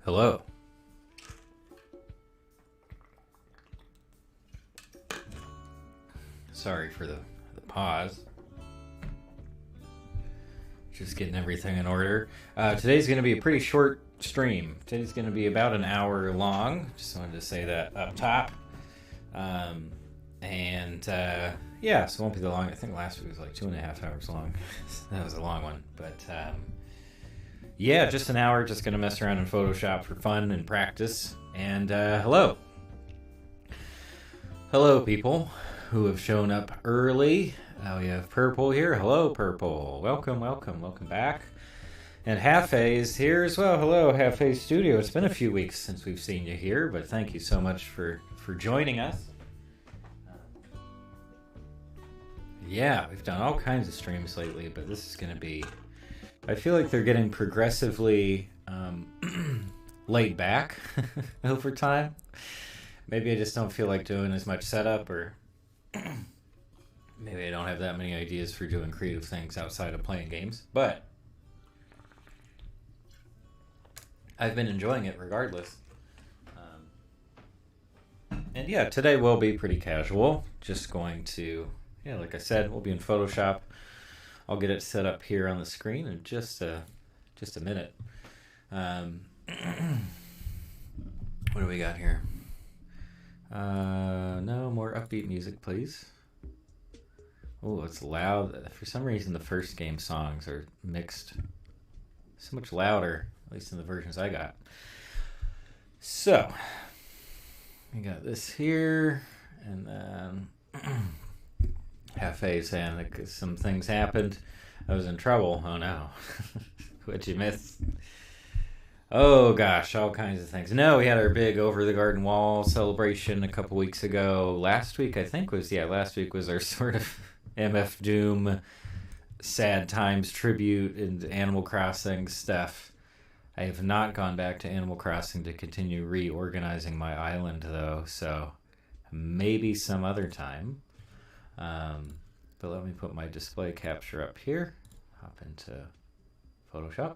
Hello. Sorry for the pause. Just getting everything in order. Today's going to be a pretty short stream. Today's going to be about an hour long. Just wanted to say that up top. Yeah, so it won't be that long. I think last week was like 2.5 hours long. That was a long one. But yeah, just an hour. Just going to mess around in Photoshop for fun and practice. And hello. Hello, people who have shown up early. We have Purple here. Hello, Purple. Welcome back. And Half-A is here as well. Hello, Half-A Studio. It's been a few weeks since we've seen you here, but thank you so much for joining us. Yeah, we've done all kinds of streams lately, but this is going to be... I feel like they're getting progressively laid back over time. Maybe I just don't feel like doing as much setup, or maybe I don't have that many ideas for doing creative things outside of playing games. But I've been enjoying it regardless. And yeah, today will be pretty casual. Just going to, like I said, we'll be in Photoshop. I'll get it set up here on the screen in just a minute. What do we got here? No more upbeat music, please. Oh, it's loud. For some reason, the first game songs are mixed so much louder, at least in the versions I got. So, we got this here, and then Half-A saying that some things happened. I was in trouble. Oh no. What'd you miss? Oh gosh, all kinds of things. No, we had our big Over the Garden Wall celebration a couple weeks ago. Last week was our sort of MF Doom Sad Times tribute and Animal Crossing stuff. I have not gone back to Animal Crossing to continue reorganizing my island though, so maybe some other time. But let me put my display capture up here. Hop into Photoshop.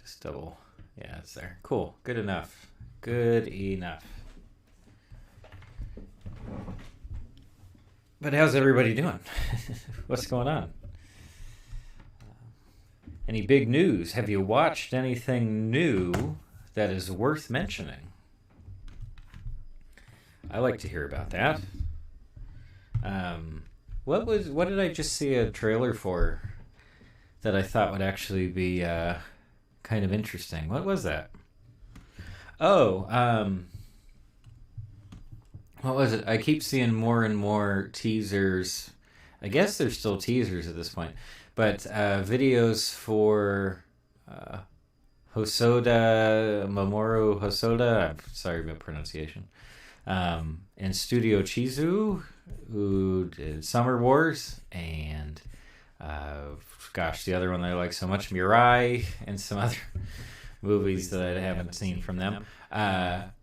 Just double. Yeah, it's there. Cool. Good enough. But how's everybody doing? What's going on? Any big news? Have you watched anything new that is worth mentioning? I like to hear about that. What did I just see a trailer for that I thought would actually be kind of interesting? What was that? Oh, what was it? I keep seeing more and more teasers. I guess they're still teasers at this point, but videos for Hosoda, Mamoru Hosoda. I'm sorry about pronunciation. And Studio Chizu, who did Summer Wars, and the other one that I like so much, Mirai, and some other movies that I haven't seen from them.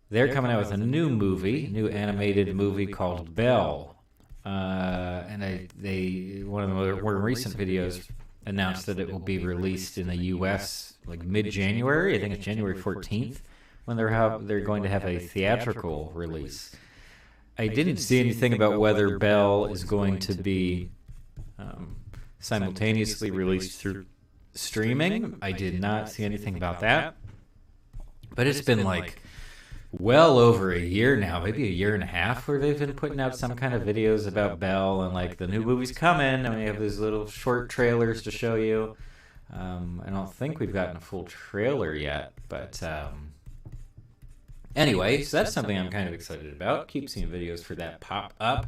They're coming out with a new animated movie called Belle. And one of the more recent videos announced that it will be released in the U.S. like mid-January. I think it's January 14th when they're going to have a theatrical release. I didn't see anything about whether Belle is going to be simultaneously released through streaming. I did not see anything about that. But it's been like well over a year now, maybe a year and a half, where they've been putting out some kind of videos about Belle and like the new movie's coming, and we have these little short trailers to show you. I don't think we've gotten a full trailer yet, but anyway, so that's something I'm kind of excited about. Keep seeing videos for that pop up.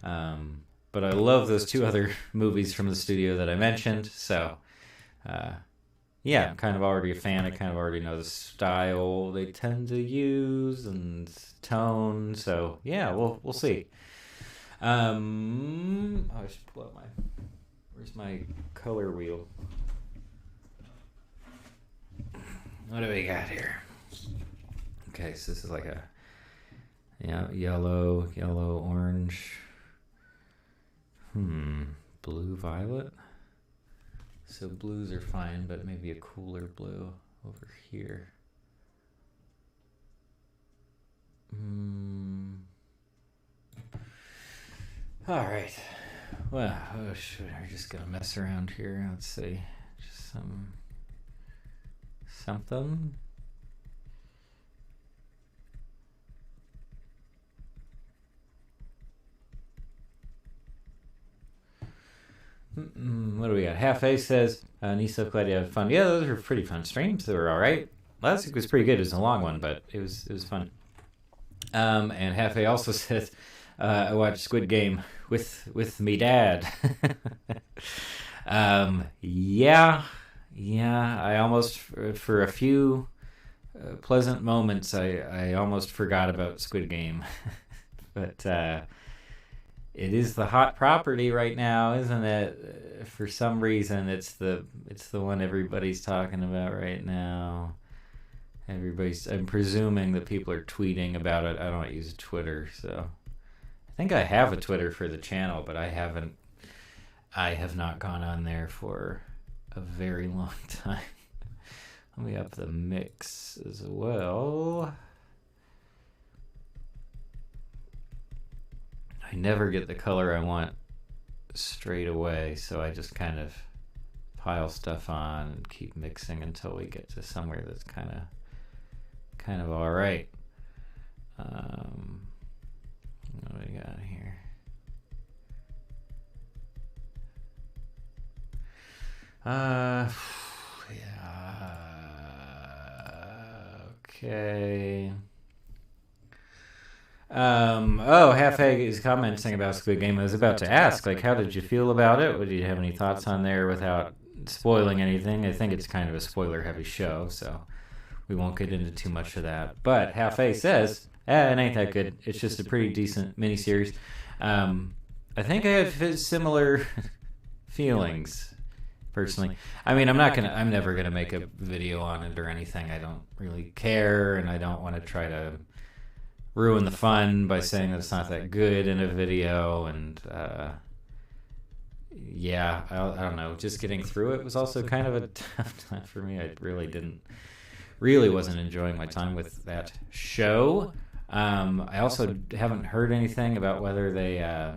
But I love those two other movies from the studio that I mentioned, so yeah, I'm kind of already a fan. I kind of already know the style they tend to use and tone, so yeah, we'll see. I should pull up where's my color wheel? What do we got here? Okay, so this is like a yellow, orange, blue, violet. So blues are fine, but maybe a cooler blue. over here. All right. Well, we're just gonna mess around here. Let's see. Just something. What do we got? Half A says, Nisa, glad you had fun. Yeah, those were pretty fun streams. They were all right. Last week was pretty good. It was a long one, but it was fun. And Half A also says, I watched Squid Game with me dad. Yeah. I almost, for a few pleasant moments, I almost forgot about Squid Game. But it is the hot property right now, isn't it? For some reason, it's the one everybody's talking about right now. I'm presuming that people are tweeting about it. I don't use Twitter, so I think I have a Twitter for the channel, but I have not gone on there for a very long time. Let me up the mix as well. I never get the color I want straight away, so I just kind of pile stuff on and keep mixing until we get to somewhere that's kind of all right. What do we got here? Yeah. Okay. Half Egg is commenting about Squid Game. I was about to ask, like, how did you feel about it? Would you have any thoughts on there without spoiling anything? I think it's kind of a spoiler-heavy show, so we won't get into too much of that. But Half A says, it ain't that good. It's just a pretty decent miniseries. I think I have similar feelings, personally. I mean, I'm never gonna make a video on it or anything. I don't really care, and I don't want to try to ruin the fun by saying that it's not that good in a video. And I don't know, just getting through it was also kind of a tough time for me. I really wasn't enjoying my time with that show. I also haven't heard anything about whether they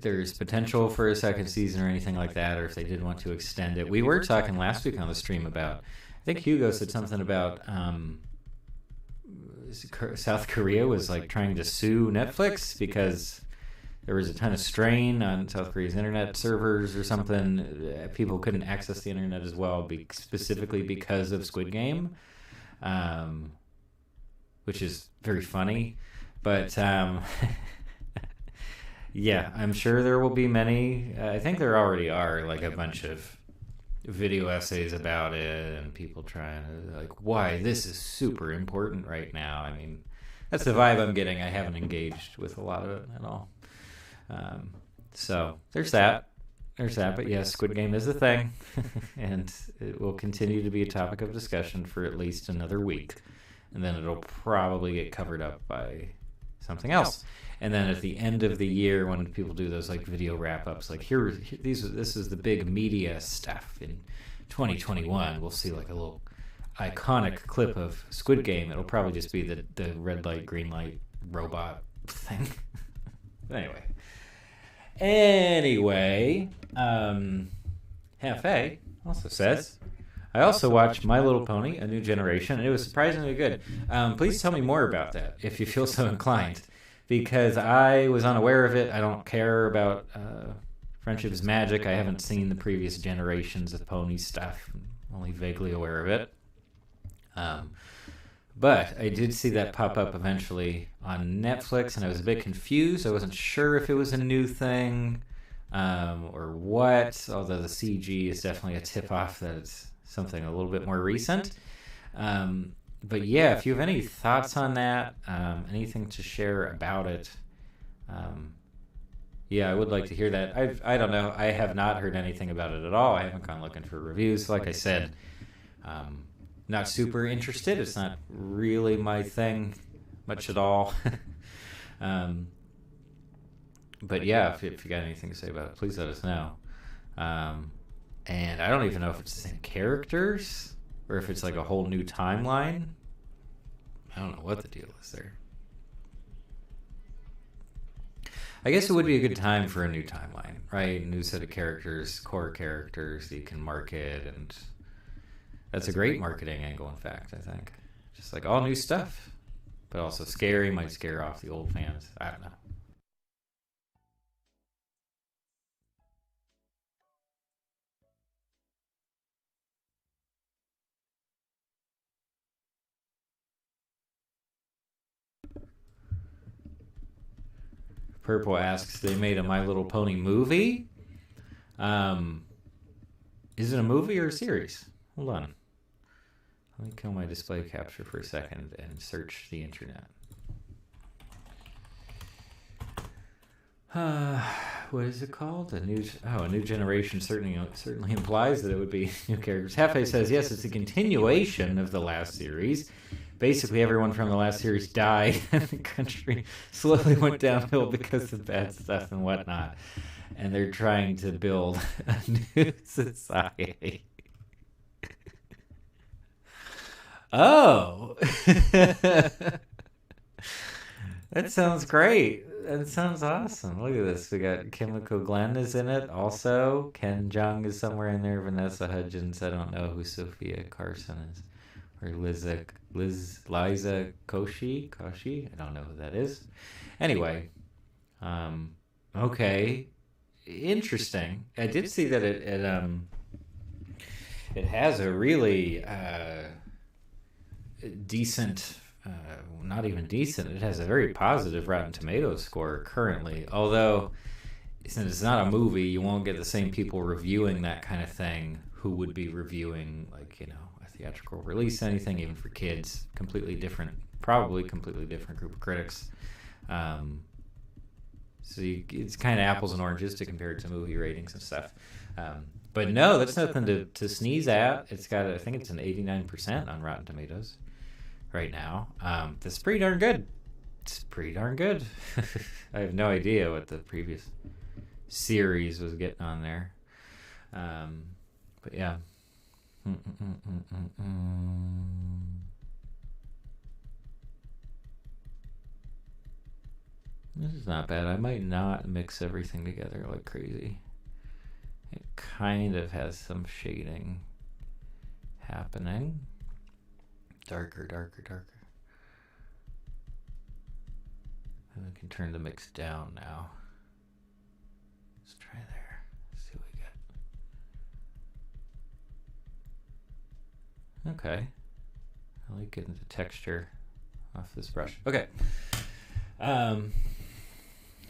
there's potential for a second season or anything like that, or if they did want to extend it. We were talking last week on the stream about, I think Hugo said something about South Korea was like trying to sue Netflix because there was a ton of strain on South Korea's internet servers or something. People couldn't access the internet as well, specifically because of Squid Game, which is very funny. But yeah, I'm sure there will be many. I think there already are like a bunch of video essays about it and people trying to, like, why this is super important right now. I mean, that's the vibe I'm getting. I haven't engaged with a lot of it at all. So there's that. But yes, Squid Game is a thing, and it will continue to be a topic of discussion for at least another week, and then it'll probably get covered up by something else. And then at the end of the year, when people do those like video wrap-ups, like this is the big media stuff in 2021, we'll see like a little iconic clip of Squid Game. It'll probably just be the red light, green light robot thing. Anyway, Half A also says, I also watched My Little Pony, A New Generation, and it was surprisingly good. Please tell me more about that, if you feel so inclined, because I was unaware of it. I don't care about Friendship is Magic. I haven't seen the previous generations of pony stuff. I'm only vaguely aware of it. But I did see that pop up eventually on Netflix, and I was a bit confused. I wasn't sure if it was a new thing or what, although the CG is definitely a tip-off that it's something a little bit more recent. But yeah, if you have any thoughts on that, anything to share about it, yeah, I would like to hear that. I don't know. I have not heard anything about it at all. I haven't gone looking for reviews. Like I said, not super interested. It's not really my thing much at all. But yeah, if you got anything to say about it, please let us know. And I don't even know if it's the same characters or if it's like a whole new timeline. I don't know what the deal is there. I guess it would be a good time for a new timeline, right? New set of characters, core characters that you can market, and that's a great marketing angle, in fact, I think. Just like all new stuff, but also scary, might scare off the old fans. I don't know. Purple asks, they made a My Little Pony movie? Is it a movie or a series? Hold on. Let me kill my display capture for a second and search the internet. What is it called? A new generation certainly implies that it would be new characters. Hefe says yes, it's a continuation of the last series. Basically, everyone from the last series died, and the country slowly went downhill because of bad stuff and whatnot. And they're trying to build a new society. Oh, that sounds great. That sounds awesome. Look at this. We got Kimiko Glenn is in it. Also, Ken Jeong is somewhere in there. Vanessa Hudgens. I don't know who Sophia Carson is. Or Liza Koshy. I don't know who that is. Anyway, okay, interesting. I did see that it has a really decent. Not even decent. It has a very positive Rotten Tomatoes score currently. Although, since it's not a movie, you won't get the same people reviewing that kind of thing who would be reviewing, like, a theatrical release, anything, even for kids. Probably completely different group of critics. It's kind of apples and oranges to compare it to movie ratings and stuff. But no, that's nothing to sneeze at. It's got, I think it's an 89% on Rotten Tomatoes right now. That's pretty darn good. It's pretty darn good. I have no idea what the previous series was getting on there. But yeah. This is not bad. I might not mix everything together like crazy. It kind of has some shading happening. Darker. And we can turn the mix down now. Let's try there. Let's see what we got. Okay. I like getting the texture off this brush. Okay.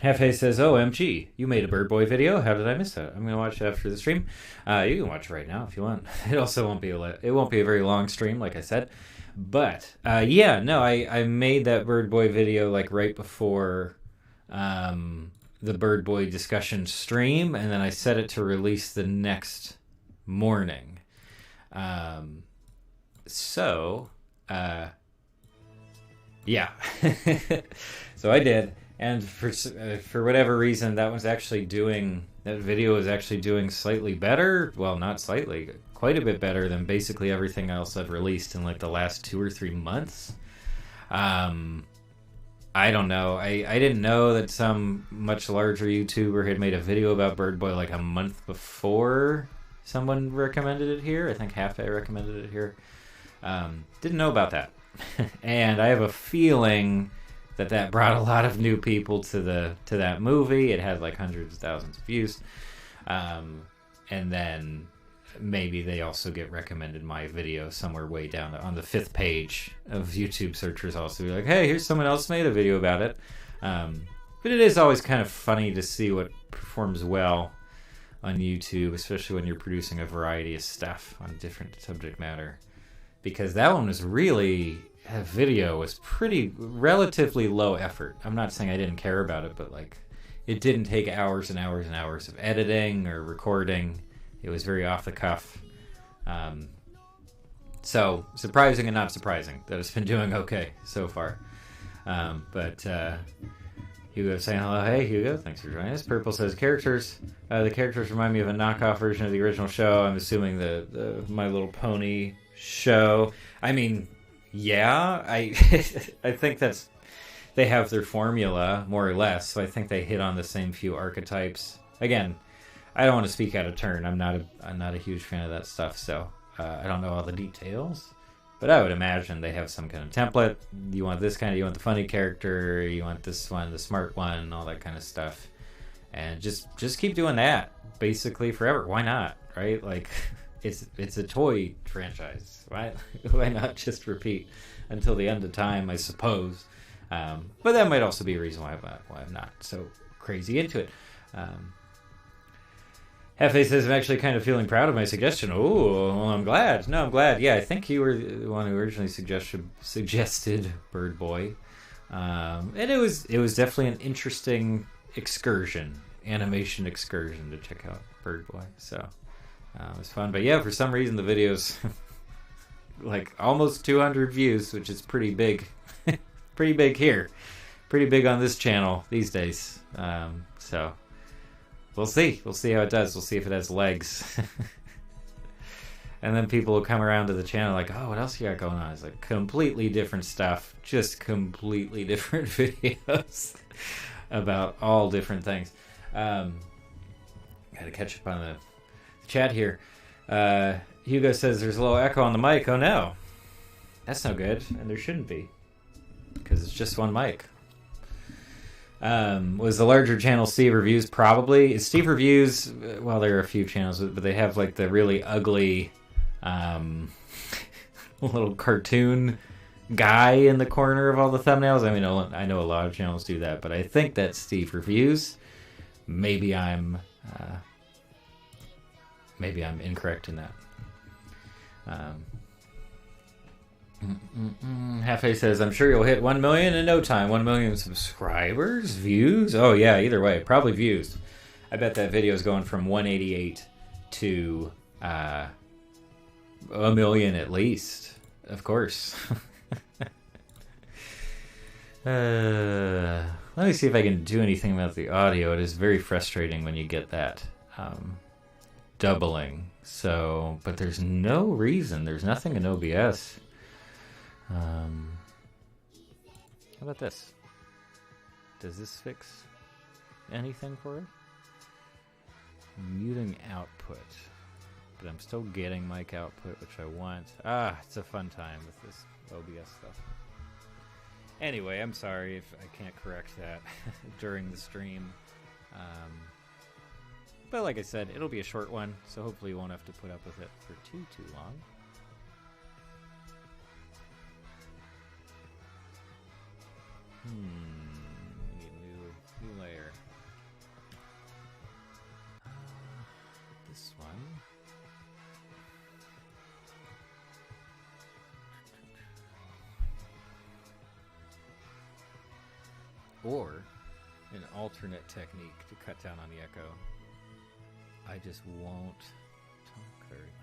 Hefe says, OMG, you made a Bird Boy video. How did I miss that? I'm going to watch it after the stream. You can watch it right now if you want. It also won't be a very long stream, like I said. But, I made that Bird Boy video like right before the Bird Boy discussion stream, and then I set it to release the next morning. So I did. And for whatever reason, that video was actually doing slightly better. Well, not slightly, quite a bit better than basically everything else I've released in like the last 2 or 3 months. I don't know. I didn't know that some much larger YouTuber had made a video about Bird Boy like a month before someone recommended it here. I think Hefe recommended it here. Didn't know about that. And I have a feeling that brought a lot of new people to that movie. It had like hundreds of thousands of views. And then maybe they also get recommended my video somewhere way down on the 5th page of YouTube searchers. Also be like, hey, here's someone else made a video about it. But it is always kind of funny to see what performs well on YouTube, especially when you're producing a variety of stuff on different subject matter. Because that one was really... That video was relatively low effort. I'm not saying I didn't care about it, but like it didn't take hours and hours and hours of editing or recording. It was very off the cuff. So surprising and not surprising that it's been doing okay so far. But you Hugo saying hello. Hey, Hugo. Thanks for joining us. Purple says the characters remind me of a knockoff version of the original show. I'm assuming the My Little Pony show. I mean, yeah, I I think they have their formula more or less. So I think they hit on the same few archetypes. Again, I don't want to speak out of turn. I'm not a huge fan of that stuff. So I don't know all the details. But I would imagine they have some kind of template. You want this kind of, you want the funny character, you want this one, the smart one, all that kind of stuff. And just keep doing that basically forever. Why not? Right? Like it's a toy franchise. Why not just repeat until the end of time, I suppose. But that might also be a reason why I'm not so crazy into it. Hefe says, I'm actually kind of feeling proud of my suggestion. Oh, well, I'm glad. No, I'm glad. Yeah, I think you were the one who originally suggested Bird Boy. And it was definitely an interesting animation excursion to check out Bird Boy. So it was fun. But yeah, for some reason the video's like almost 200 views, which is pretty big. Pretty big here. Pretty big on this channel these days. So... We'll see. We'll see how it does. We'll see if it has legs. And then people will come around to the channel like, oh, what else you got going on? It's like completely different stuff. Just completely different videos about all different things. Got to catch up on the chat here. Hugo says there's a little echo on the mic. Oh, no. That's no good. And there shouldn't be. Because it's just one mic. Was the larger channel Steve Reviews? Probably. Is Steve Reviews, well, there are a few channels, but they have like the really ugly little cartoon guy in the corner of all the thumbnails. I mean, I know a lot of channels do that, but I think that's Steve Reviews. Maybe I'm incorrect in that. Hefe says, I'm sure you'll hit 1 million in no time. 1 million subscribers? Views? Oh, yeah, either way. Probably views. I bet that video is going from 188 to 1 million at least. Of course. Let me see if I can do anything about the audio. It is very frustrating when you get that doubling. So, but there's no reason. There's nothing in OBS. How about this? Does this fix anything for it? Muting output. But I'm still getting mic output, which I want. It's a fun time with this OBS stuff. Anyway, I'm sorry if I can't correct that during the stream. But like I said, it'll be a short one, so hopefully you won't have to put up with it for too long. We need a new layer. This one. Or an alternate technique to cut down on the echo. I just won't talk very much.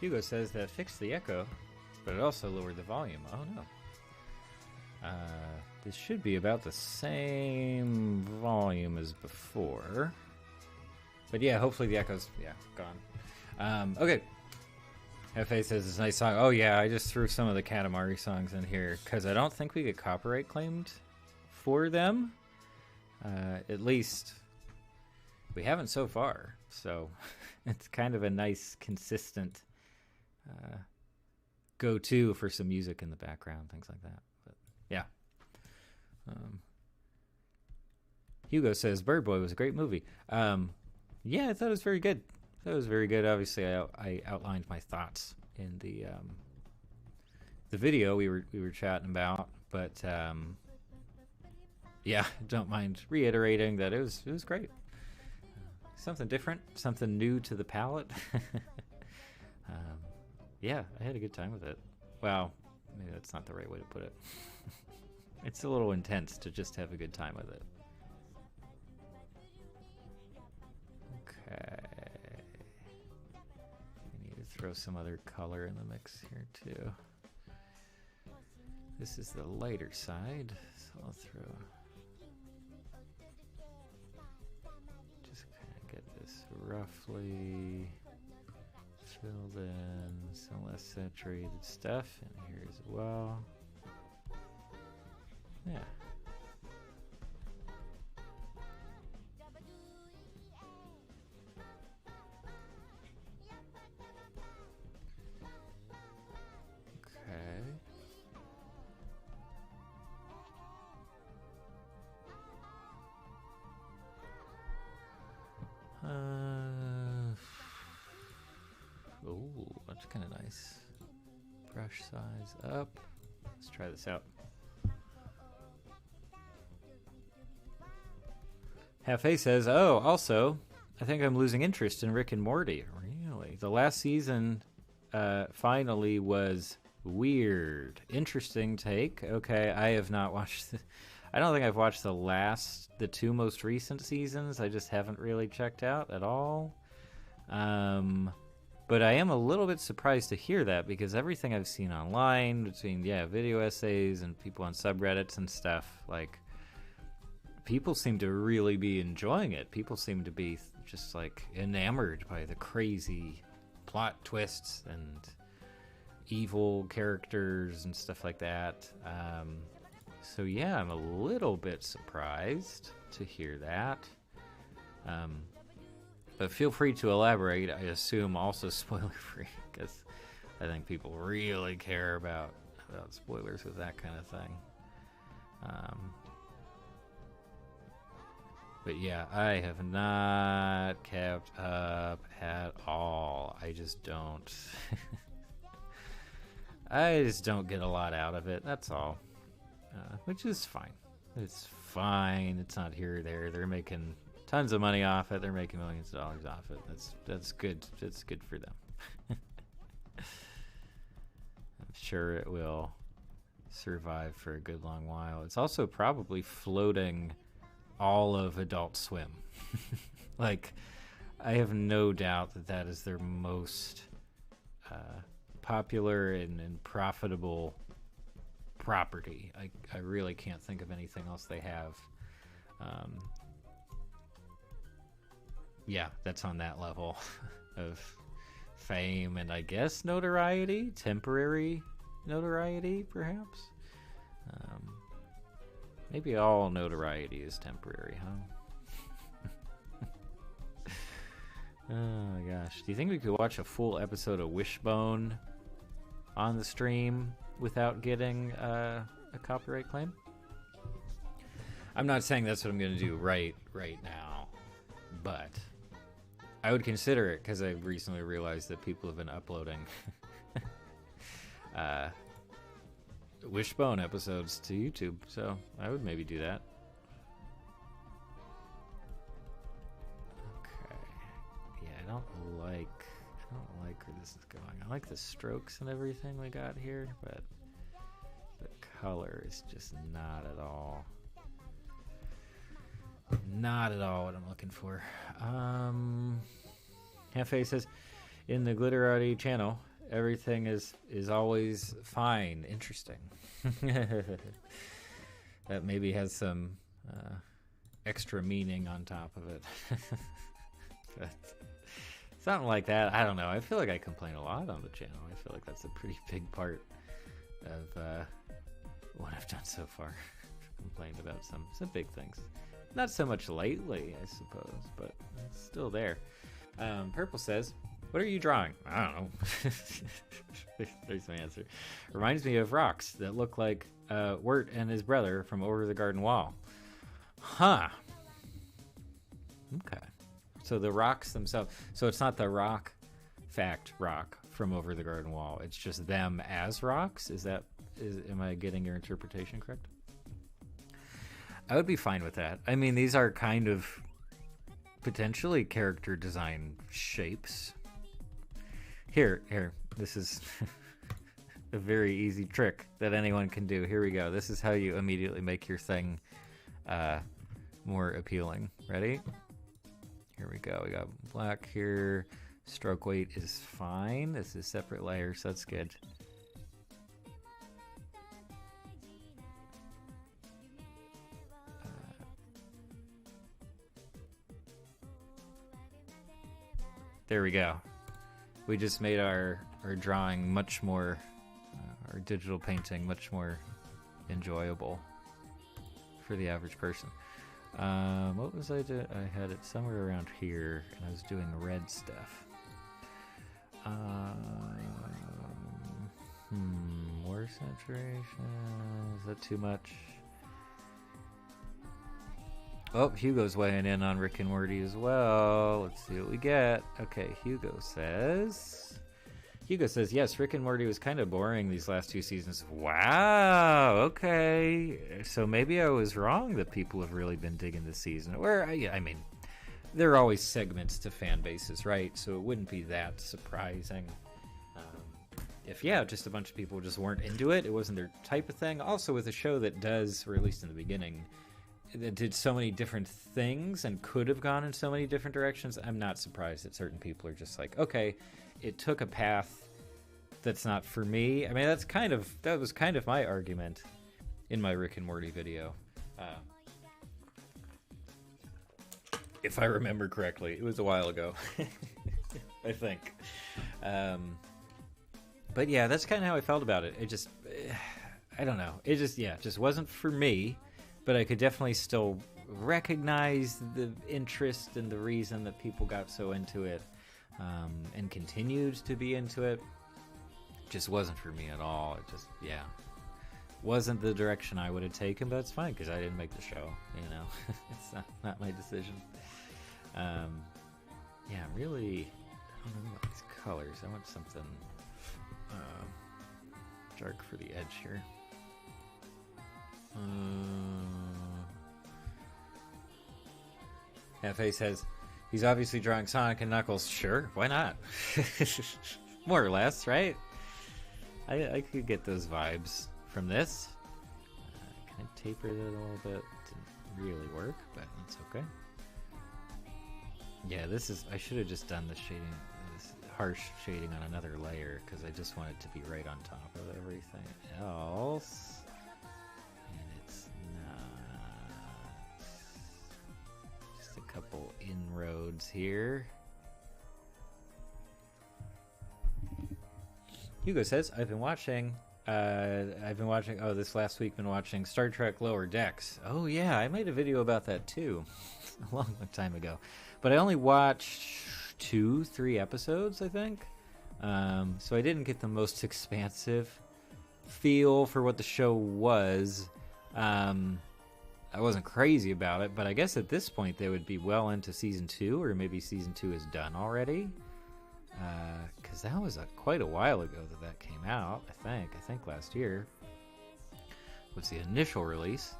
Hugo says that fixed the echo, but it also lowered the volume. Oh no. This should be about the same volume as before. But yeah, hopefully the echo's, gone. Okay. Hefe says it's a nice song. Oh yeah, I just threw some of the Katamari songs in here because I don't think we get copyright claimed for them. At least we haven't so far. So it's kind of a nice, consistent go-to for some music in the background, things like that. But yeah. Hugo says Bird Boy was a great movie. Yeah, I thought it was very good. Obviously, I outlined my thoughts in the video we were chatting about, but yeah, don't mind reiterating that it was great. Something different, something new to the palate. Yeah, I had a good time with it. Well, maybe that's not the right way to put it. It's a little intense to just have a good time with it. Okay. We need to throw some other color in the mix here too. This is the lighter side, so I'll throw... Just kind of get this roughly filled in, some less saturated stuff in here as well. Yeah. Okay. Oh, that's kind of nice. Brush size up. Let's try this out. Half-A says, oh, also, I think I'm losing interest in Rick and Morty. Really? The last season finally was weird. Interesting take. Okay, I have not watched... I don't think I've watched the two most recent seasons. I just haven't really checked out at all. But I am a little bit surprised to hear that, because everything I've seen online, between, video essays and people on subreddits and stuff, like... people seem to really be enjoying it. People seem to be just like enamored by the crazy plot twists and evil characters and stuff like that. So yeah, I'm a little bit surprised to hear that. But feel free to elaborate. I assume also spoiler free, because I think people really care about spoilers with that kind of thing. But yeah, I have not kept up at all. I just don't. I just don't get a lot out of it. That's all. Which is fine. It's fine. It's not here or there. They're making tons of money off it. They're making millions of dollars off it. That's good. That's good for them. I'm sure it will survive for a good long while. It's also probably floating all of Adult Swim. Like, I have no doubt that is their most popular and profitable property. I really can't think of anything else they have. Yeah, that's on that level of fame and I guess notoriety, temporary notoriety, perhaps. Maybe all notoriety is temporary, huh? Oh my gosh. Do you think we could watch a full episode of Wishbone on the stream without getting a copyright claim? I'm not saying that's what I'm going to do right now, but I would consider it, because I recently realized that people have been uploading Wishbone episodes to YouTube, so I would maybe do that. Okay. Yeah, I don't like where this is going. I like the strokes and everything we got here, but the color is just not at all what I'm looking for. Half-A says, in the Glitterati channel, everything is always fine. Interesting. That maybe has some extra meaning on top of it. But something like that. I don't know. I feel like I complain a lot on the channel. I feel like that's a pretty big part of what I've done so far. Complained about some big things. Not so much lately, I suppose, but it's still there. Purple says, what are you drawing? I don't know. There's my answer. Reminds me of rocks that look like Wirt and his brother from Over the Garden Wall. Huh. Okay. So the rocks themselves. So it's not the rock fact rock from Over the Garden Wall. It's just them as rocks. Am I getting your interpretation correct? I would be fine with that. I mean, these are kind of potentially character design shapes. Here. This is a very easy trick that anyone can do. Here we go. This is how you immediately make your thing more appealing. Ready? Here we go. We got black here. Stroke weight is fine. This is separate layers, so that's good. There we go. We just made our drawing much more, our digital painting much more enjoyable for the average person. What was I doing? I had it somewhere around here, and I was doing red stuff. More saturation. Is that too much? Oh, Hugo's weighing in on Rick and Morty as well. Let's see what we get. Okay, Hugo says, yes, Rick and Morty was kind of boring these last 2 seasons. Wow, okay. So maybe I was wrong that people have really been digging this season. I mean, there are always segments to fan bases, right? So it wouldn't be that surprising. If, just a bunch of people just weren't into it. It wasn't their type of thing. Also, with a show that does, or at least in the beginning, that did so many different things and could have gone in so many different directions, I'm not surprised that certain people are just like, okay, it took a path that's not for me. I mean, that was kind of my argument in my Rick and Morty video. If I remember correctly. It was a while ago, I think. But yeah, that's kind of how I felt about it. It just, I don't know. It just wasn't for me. But I could definitely still recognize the interest and the reason that people got so into it, and continued to be into it. Just wasn't for me at all. It just, wasn't the direction I would have taken, but it's fine because I didn't make the show, It's not my decision. Really, I don't know about these colors. I want something dark for the edge here. Hefe says he's obviously drawing Sonic and Knuckles. Sure, why not? More or less, right? I could get those vibes from this. Can I taper that a little bit? Didn't really work, but it's okay. Yeah, I should have just done the shading, this harsh shading on another layer because I just want it to be right on top of everything else. A couple inroads here. Hugo says, I've been watching this last week, been watching Star Trek Lower Decks. Oh yeah, I made a video about that too. a long time ago. But I only watched 2-3 episodes, I think. So I didn't get the most expansive feel for what the show was. I wasn't crazy about it, but I guess at this point they would be well into season 2, or maybe season 2 is done already. Because that was quite a while ago that came out, I think last year was the initial release.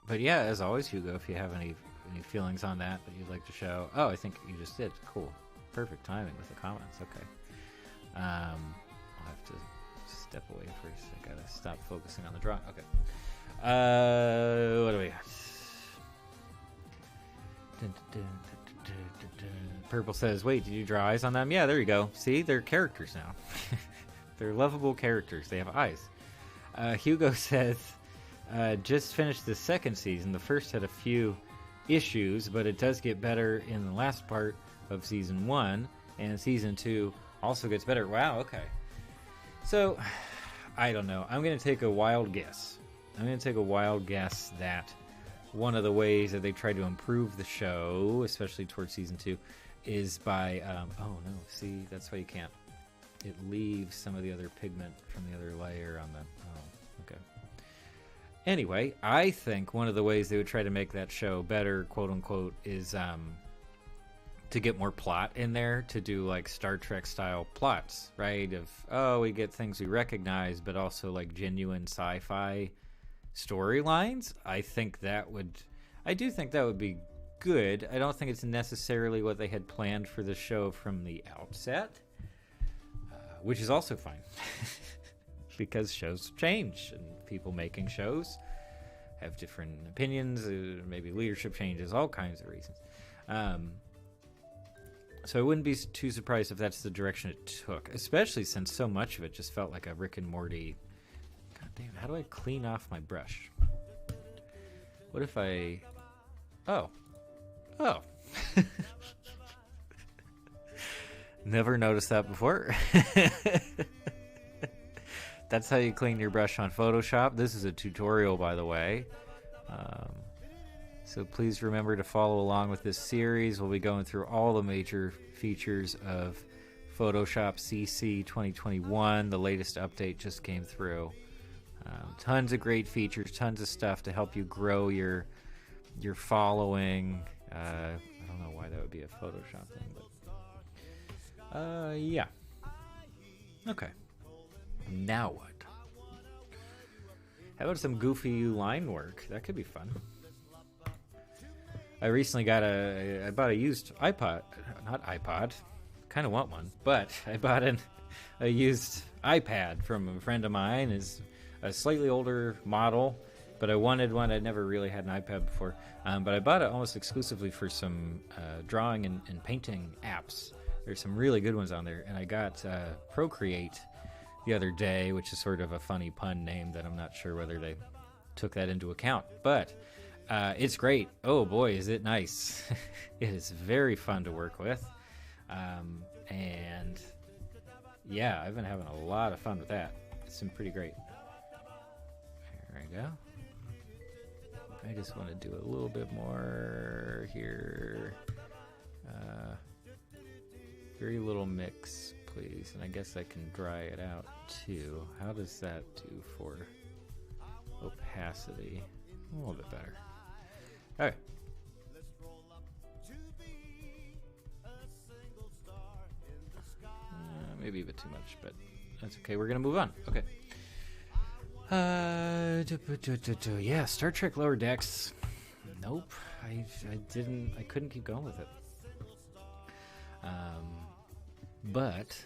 But yeah, as always, Hugo, if you have any feelings on that you'd like to show. Oh, I think you just did. Cool. Perfect timing with the comments. Okay. I'll have to step away first. I gotta stop focusing on the drawing. Okay. What do we got? Purple says, wait, did you draw eyes on them? Yeah, there you go. See, they're characters now. They're lovable characters. They have eyes. Hugo says, just finished the second season. The first had a few issues, but it does get better in the last part of season 1, and season 2 also gets better. Wow, okay. So, I don't know. I'm going to take a wild guess. That one of the ways that they try to improve the show, especially towards season 2, is by, oh no, see, that's why you can't. It leaves some of the other pigment from the other layer on the, oh, okay. Anyway, I think one of the ways they would try to make that show better, quote unquote, is to get more plot in there, to do like Star Trek style plots, right? Of, oh, we get things we recognize, but also like genuine sci-fi storylines. I do think that would be good. I don't think it's necessarily what they had planned for the show from the outset, which is also fine. Because shows change, and people making shows have different opinions, maybe leadership changes, all kinds of reasons. So I wouldn't be too surprised if that's the direction it took, especially since so much of it just felt like a Rick and Morty. God damn, how do I clean off my brush? What if I... Oh. Never noticed that before. That's how you clean your brush on Photoshop. This is a tutorial, by the way. So please remember to follow along with this series. We'll be going through all the major features of Photoshop CC 2021. The latest update just came through. Tons of great features, tons of stuff to help you grow your following. I don't know why that would be a Photoshop thing, but yeah. Okay. Now what? How about some goofy line work? That could be fun. I recently I bought a used iPod, not iPod, kind of want one, but I bought a used iPad from a friend of mine. Is a slightly older model, but I wanted one. I'd never really had an iPad before, but I bought it almost exclusively for some drawing and painting apps. There's some really good ones on there, and I got Procreate the other day, which is sort of a funny pun name that I'm not sure whether they took that into account, but it's great. Oh boy, is it nice. It is very fun to work with, and yeah, I've been having a lot of fun with that. It's been pretty great. There we go. I just want to do a little bit more here. Very little mix, please, and I guess I can dry it out too. How does that do for opacity? A little bit better. Alright. Maybe a bit too much, but that's okay. We're gonna move on. Okay. Yeah, Star Trek Lower Decks. Nope, I couldn't keep going with it. But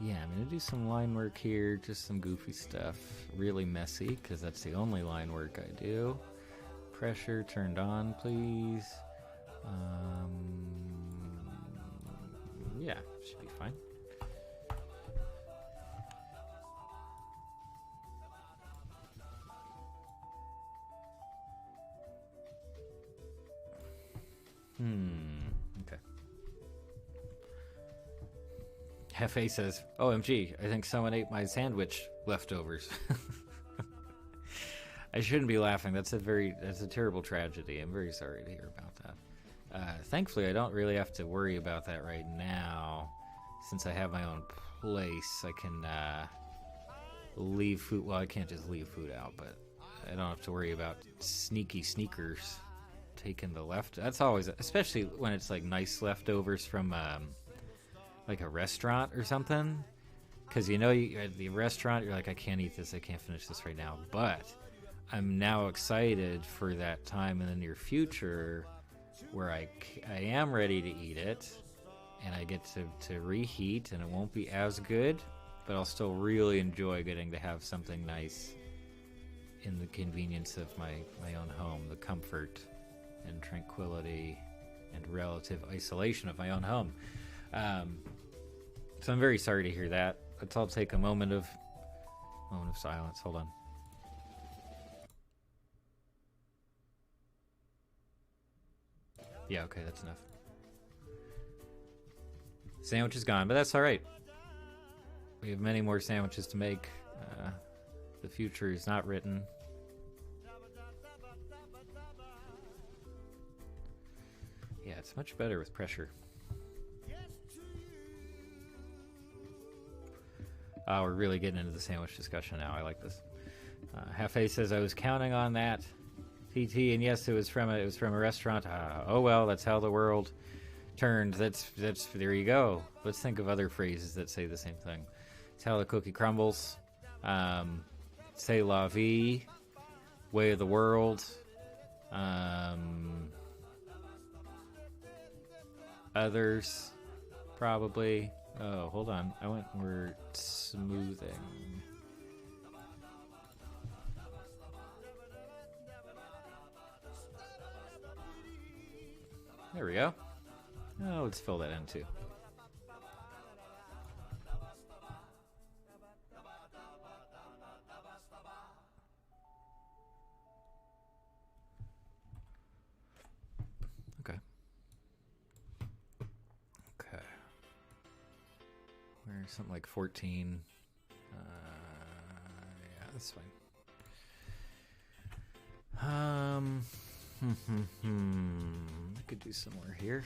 yeah, I'm gonna do some line work here, just some goofy stuff, really messy, because that's the only line work I do. Pressure turned on, please. Yeah, should be fine. Okay. Hefe says, OMG, I think someone ate my sandwich leftovers. I shouldn't be laughing. That's a terrible tragedy. I'm very sorry to hear about that. Thankfully, I don't really have to worry about that right now. Since I have my own place, I can leave food. Well, I can't just leave food out, but I don't have to worry about sneaky sneakers taking the left. That's always, especially when it's like nice leftovers from like a restaurant or something. Because you at the restaurant, you're like, I can't eat this. I can't finish this right now. But I'm now excited for that time in the near future where I am ready to eat it, and I get to reheat, and it won't be as good, but I'll still really enjoy getting to have something nice in the convenience of my own home, the comfort and tranquility and relative isolation of my own home. So I'm very sorry to hear that. Let's all take a moment of silence. Hold on. Yeah, okay, that's enough. Sandwich is gone, but that's all right. We have many more sandwiches to make. The future is not written. Yeah, it's much better with pressure. We're really getting into the sandwich discussion now. I like this. Hefe says, I was counting on that. TT, and yes, it was from a restaurant. Oh well, that's how the world turned. That's there you go. Let's think of other phrases that say the same thing. Tell the cookie crumbles. Say la vie. Way of the world. Others, probably. Oh, hold on. I went word smoothing. There we go. Oh, let's fill that in too. Okay. Okay. We're something like 14. Yeah, that's fine. I could do somewhere here.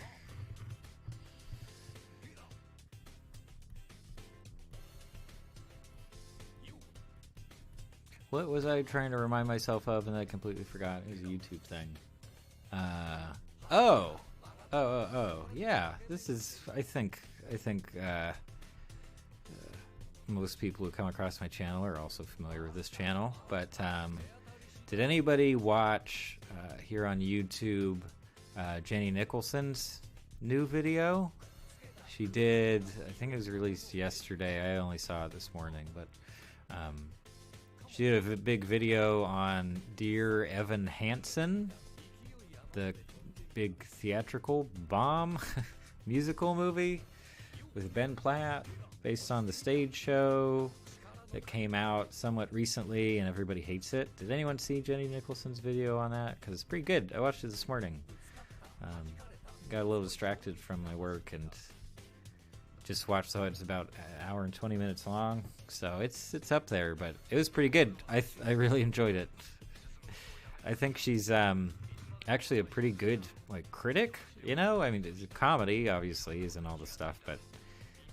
What was I trying to remind myself of and I completely forgot? It was a YouTube thing. Oh, yeah. This is, I think most people who come across my channel are also familiar with this channel. But did anybody watch here on YouTube Jenny Nicholson's new video? She did, I think it was released yesterday. I only saw it this morning, but she did a big video on Dear Evan Hansen, the big theatrical bomb musical movie with Ben Platt based on the stage show that came out somewhat recently and everybody hates it. Did anyone see Jenny Nicholson's video on that? Because it's pretty good. I watched it this morning. Got a little distracted from my work and just watched, so it's about an hour and 20 minutes long. So it's up there, but it was pretty good. I really enjoyed it. I think she's actually a pretty good critic, you know? I mean, it's a comedy, obviously, isn't all the stuff, but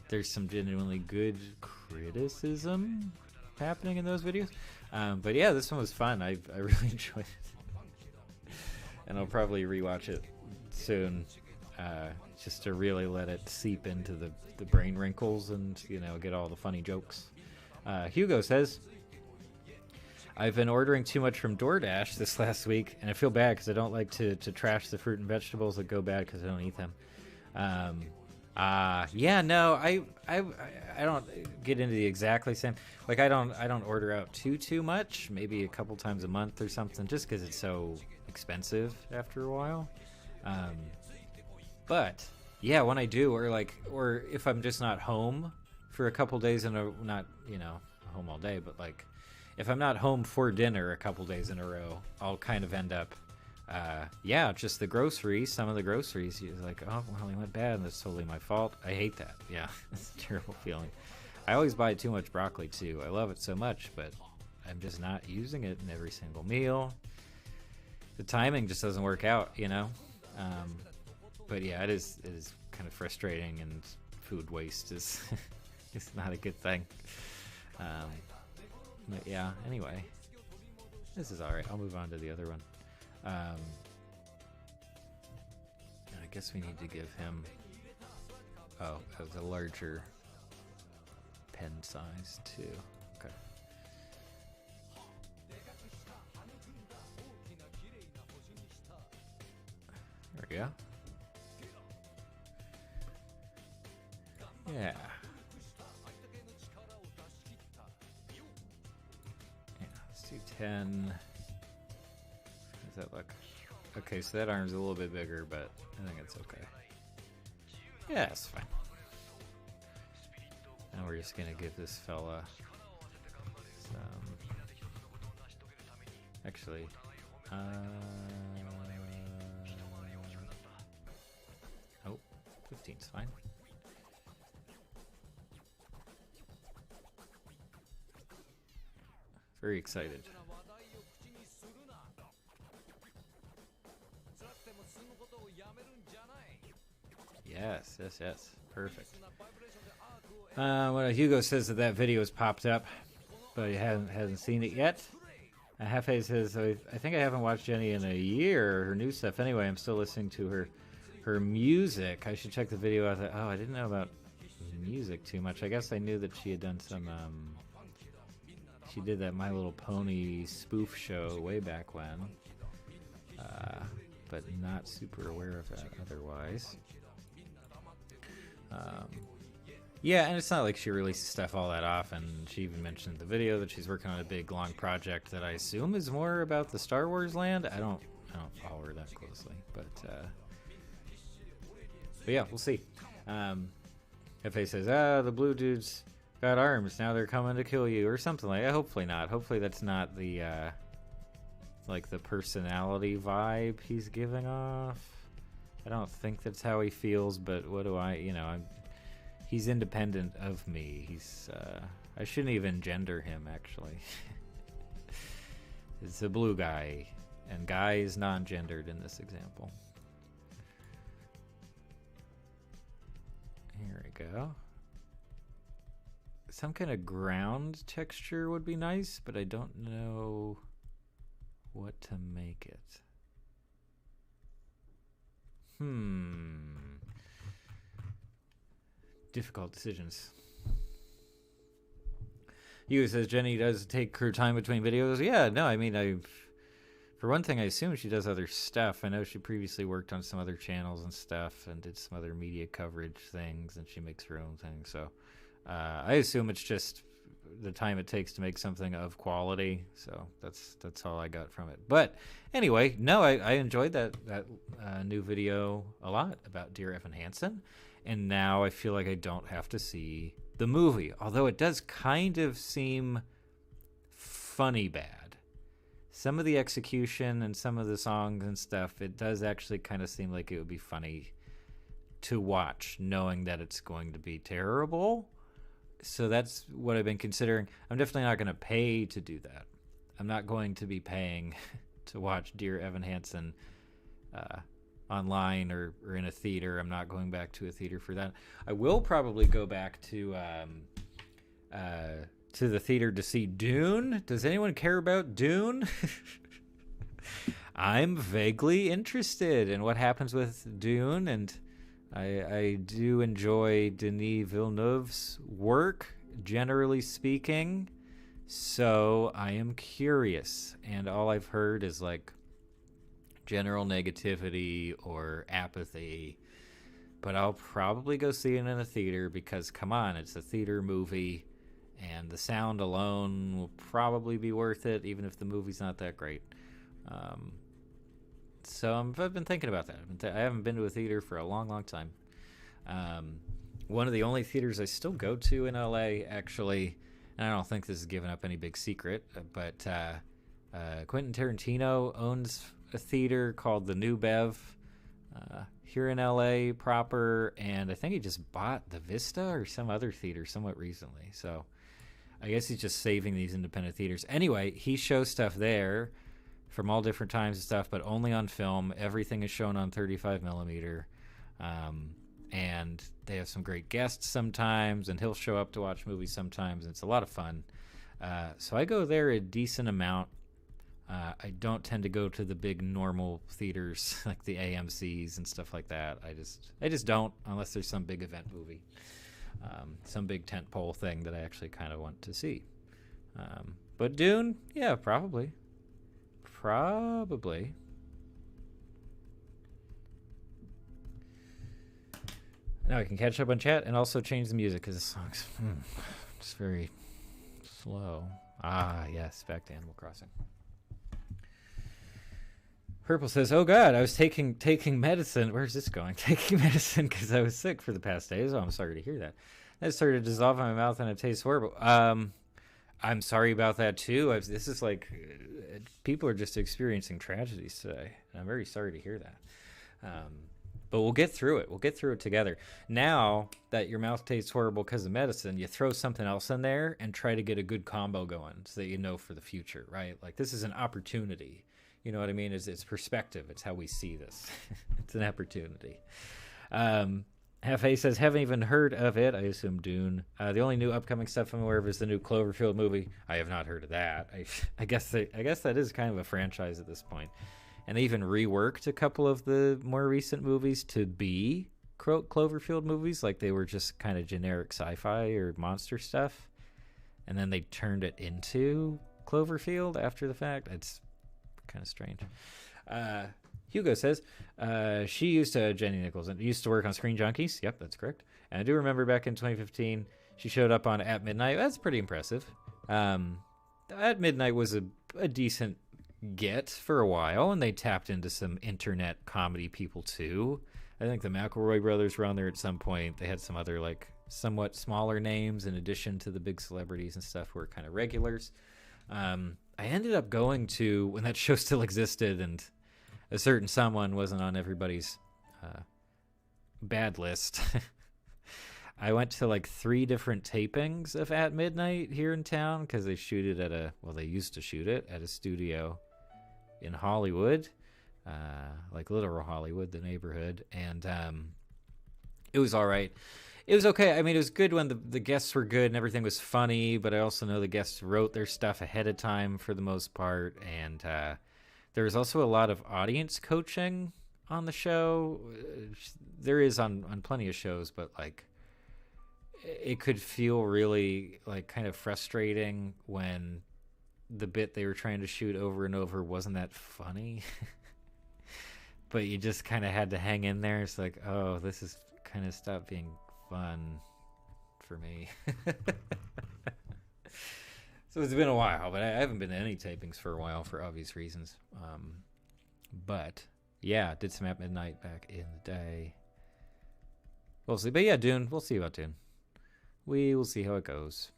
there's some genuinely good criticism happening in those videos. But yeah, this one was fun. I really enjoyed it. And I'll probably rewatch it soon, just to really let it seep into the brain wrinkles and, get all the funny jokes. Hugo says, I've been ordering too much from DoorDash this last week, and I feel bad because I don't like to trash the fruit and vegetables that go bad because I don't eat them. Yeah, no, I don't get into the exactly same. I don't order out too much. Maybe a couple times a month or something, just because it's so expensive after a while. But yeah, when I do, or if I'm just not home for a couple days not home all day, but if I'm not home for dinner a couple days in a row, I'll kind of end up. Just the groceries. Some of the groceries, you're like, oh, well, they went bad, and that's totally my fault. I hate that. Yeah, it's a terrible feeling. I always buy too much broccoli, too. I love it so much, but I'm just not using it in every single meal. The timing just doesn't work out, But yeah, it is kind of frustrating, and food waste is it's not a good thing. But yeah, anyway, this is all right. I'll move on to the other one. I guess we need to give him a larger pen size too. Okay. There we go. Yeah. Let's do 10. Does that look? Okay, so that arm's a little bit bigger, but I think it's okay. Yeah, it's fine. Now we're just gonna give this fella some. Actually, 15's fine. Very excited. Yes. Perfect. Well, Hugo says that video has popped up, but he hasn't seen it yet. Hefe says, I think I haven't watched Jenny in a year, her new stuff. Anyway, I'm still listening to her her music. I should check the video out. Oh, I didn't know about music too much. I guess I knew that she had done some. She did that My Little Pony spoof show way back when, but not super aware of that otherwise. Yeah, and it's not like she releases stuff all that often. She even mentioned in the video that she's working on a big, long project that I assume is more about the Star Wars land. I don't follow her that closely, but yeah, we'll see. FA says, the blue dudes got arms, now they're coming to kill you, or something like that. Hopefully not. Hopefully that's not the, like, the personality vibe he's giving off. I don't think that's how he feels, but what do I, he's independent of me. He's, I shouldn't even gender him, actually. It's a blue guy, and guy is non-gendered in this example. Here we go. Some kind of ground texture would be nice, but I don't know what to make it. Difficult decisions. You says Jenny does take her time between videos. Yeah, no, I mean, for one thing, I assume she does other stuff. I know she previously worked on some other channels and stuff and did some other media coverage things, and she makes her own thing. So I assume it's just the time it takes to make something of quality. So that's all I got from it. But anyway, no, I enjoyed that new video a lot about Dear Evan Hansen. And now I feel like I don't have to see the movie, although it does kind of seem funny bad. Some of the execution and some of the songs and stuff, it does actually kind of seem like it would be funny to watch, knowing that it's going to be terrible. So that's what I've been considering. I'm definitely not going to pay to do that. I'm not going to be paying to watch Dear Evan Hansen online or in a theater. I'm not going back to a theater for that. I will probably go back to the theater to see Dune. Does anyone care about Dune? I'm vaguely interested in what happens with Dune, and I do enjoy Denis Villeneuve's work, generally speaking. So I am curious, and all I've heard is like general negativity or apathy, but I'll probably go see it in a theater because, come on, it's a theater movie, and the sound alone will probably be worth it, even if the movie's not that great. So I've been thinking about that. I haven't been to a theater for a long, long time. One of the only theaters I still go to in LA, actually, and I don't think this is giving up any big secret, but Quentin Tarantino owns a theater called the New Bev here in LA proper, and I think he just bought the Vista or some other theater somewhat recently. So I guess he's just saving these independent theaters. Anyway, he shows stuff there from all different times and stuff, but only on film. Everything is shown on 35 millimeter. And they have some great guests sometimes, and he'll show up to watch movies sometimes, and it's a lot of fun. So I go there a decent amount. I don't tend to go to the big normal theaters like the AMCs and stuff like that. I just don't, unless there's some big event movie, some big tentpole thing that I actually kind of want to see. But Dune, yeah, probably. Now I can catch up on chat and also change the music because the song's just very slow. Ah, yes, back to Animal Crossing. Purple says, "Oh God, I was taking medicine. Where's this going? Taking medicine because I was sick for the past days. Oh, I'm sorry to hear that. That started to dissolve in my mouth and it tastes horrible. I'm sorry about that too. This is like people are just experiencing tragedies today. And I'm very sorry to hear that. But we'll get through it. We'll get through it together. Now that your mouth tastes horrible because of medicine, you throw something else in there and try to get a good combo going so that you know for the future, right? Like this is an opportunity. You know what I mean? It's perspective. It's how we see this. It's an opportunity. Hefe says, haven't even heard of it. I assume Dune. The only new upcoming stuff I'm aware of is the new Cloverfield movie. I have not heard of that. I guess that is kind of a franchise at this point. and they even reworked a couple of the more recent movies to be Cloverfield movies, like they were just kind of generic sci-fi or monster stuff, and then they turned it into Cloverfield after the fact. It's kind of strange. Hugo says she used to Jenny Nichols and used to work on Screen Junkies. Yep, that's correct. And I do remember back in 2015 she showed up on At Midnight. That's pretty impressive. At Midnight was a decent get for a while, and they tapped into some internet comedy people too. I think the McElroy brothers were on there at some point. They had some other like somewhat smaller names in addition to the big celebrities and stuff who were kind of regulars. I ended up going to, when that show still existed and a certain someone wasn't on everybody's bad list, I went to like 3 different tapings of At Midnight here in town because they shoot it at they used to shoot it at a studio in Hollywood, like literal Hollywood, the neighborhood, and it was all right. It was okay. I mean, it was good when the guests were good and everything was funny, but I also know the guests wrote their stuff ahead of time for the most part, and there was also a lot of audience coaching on the show. There is on plenty of shows, but like it could feel really like kind of frustrating when the bit they were trying to shoot over and over wasn't that funny. But you just kind of had to hang in there. It's like, oh, this is kind of stopped being fun for me. So it's been a while, but I haven't been to any tapings for a while for obvious reasons. But yeah, did some At Midnight back in the day. We'll see. But yeah, Dune. We'll see about Dune. We will see how it goes.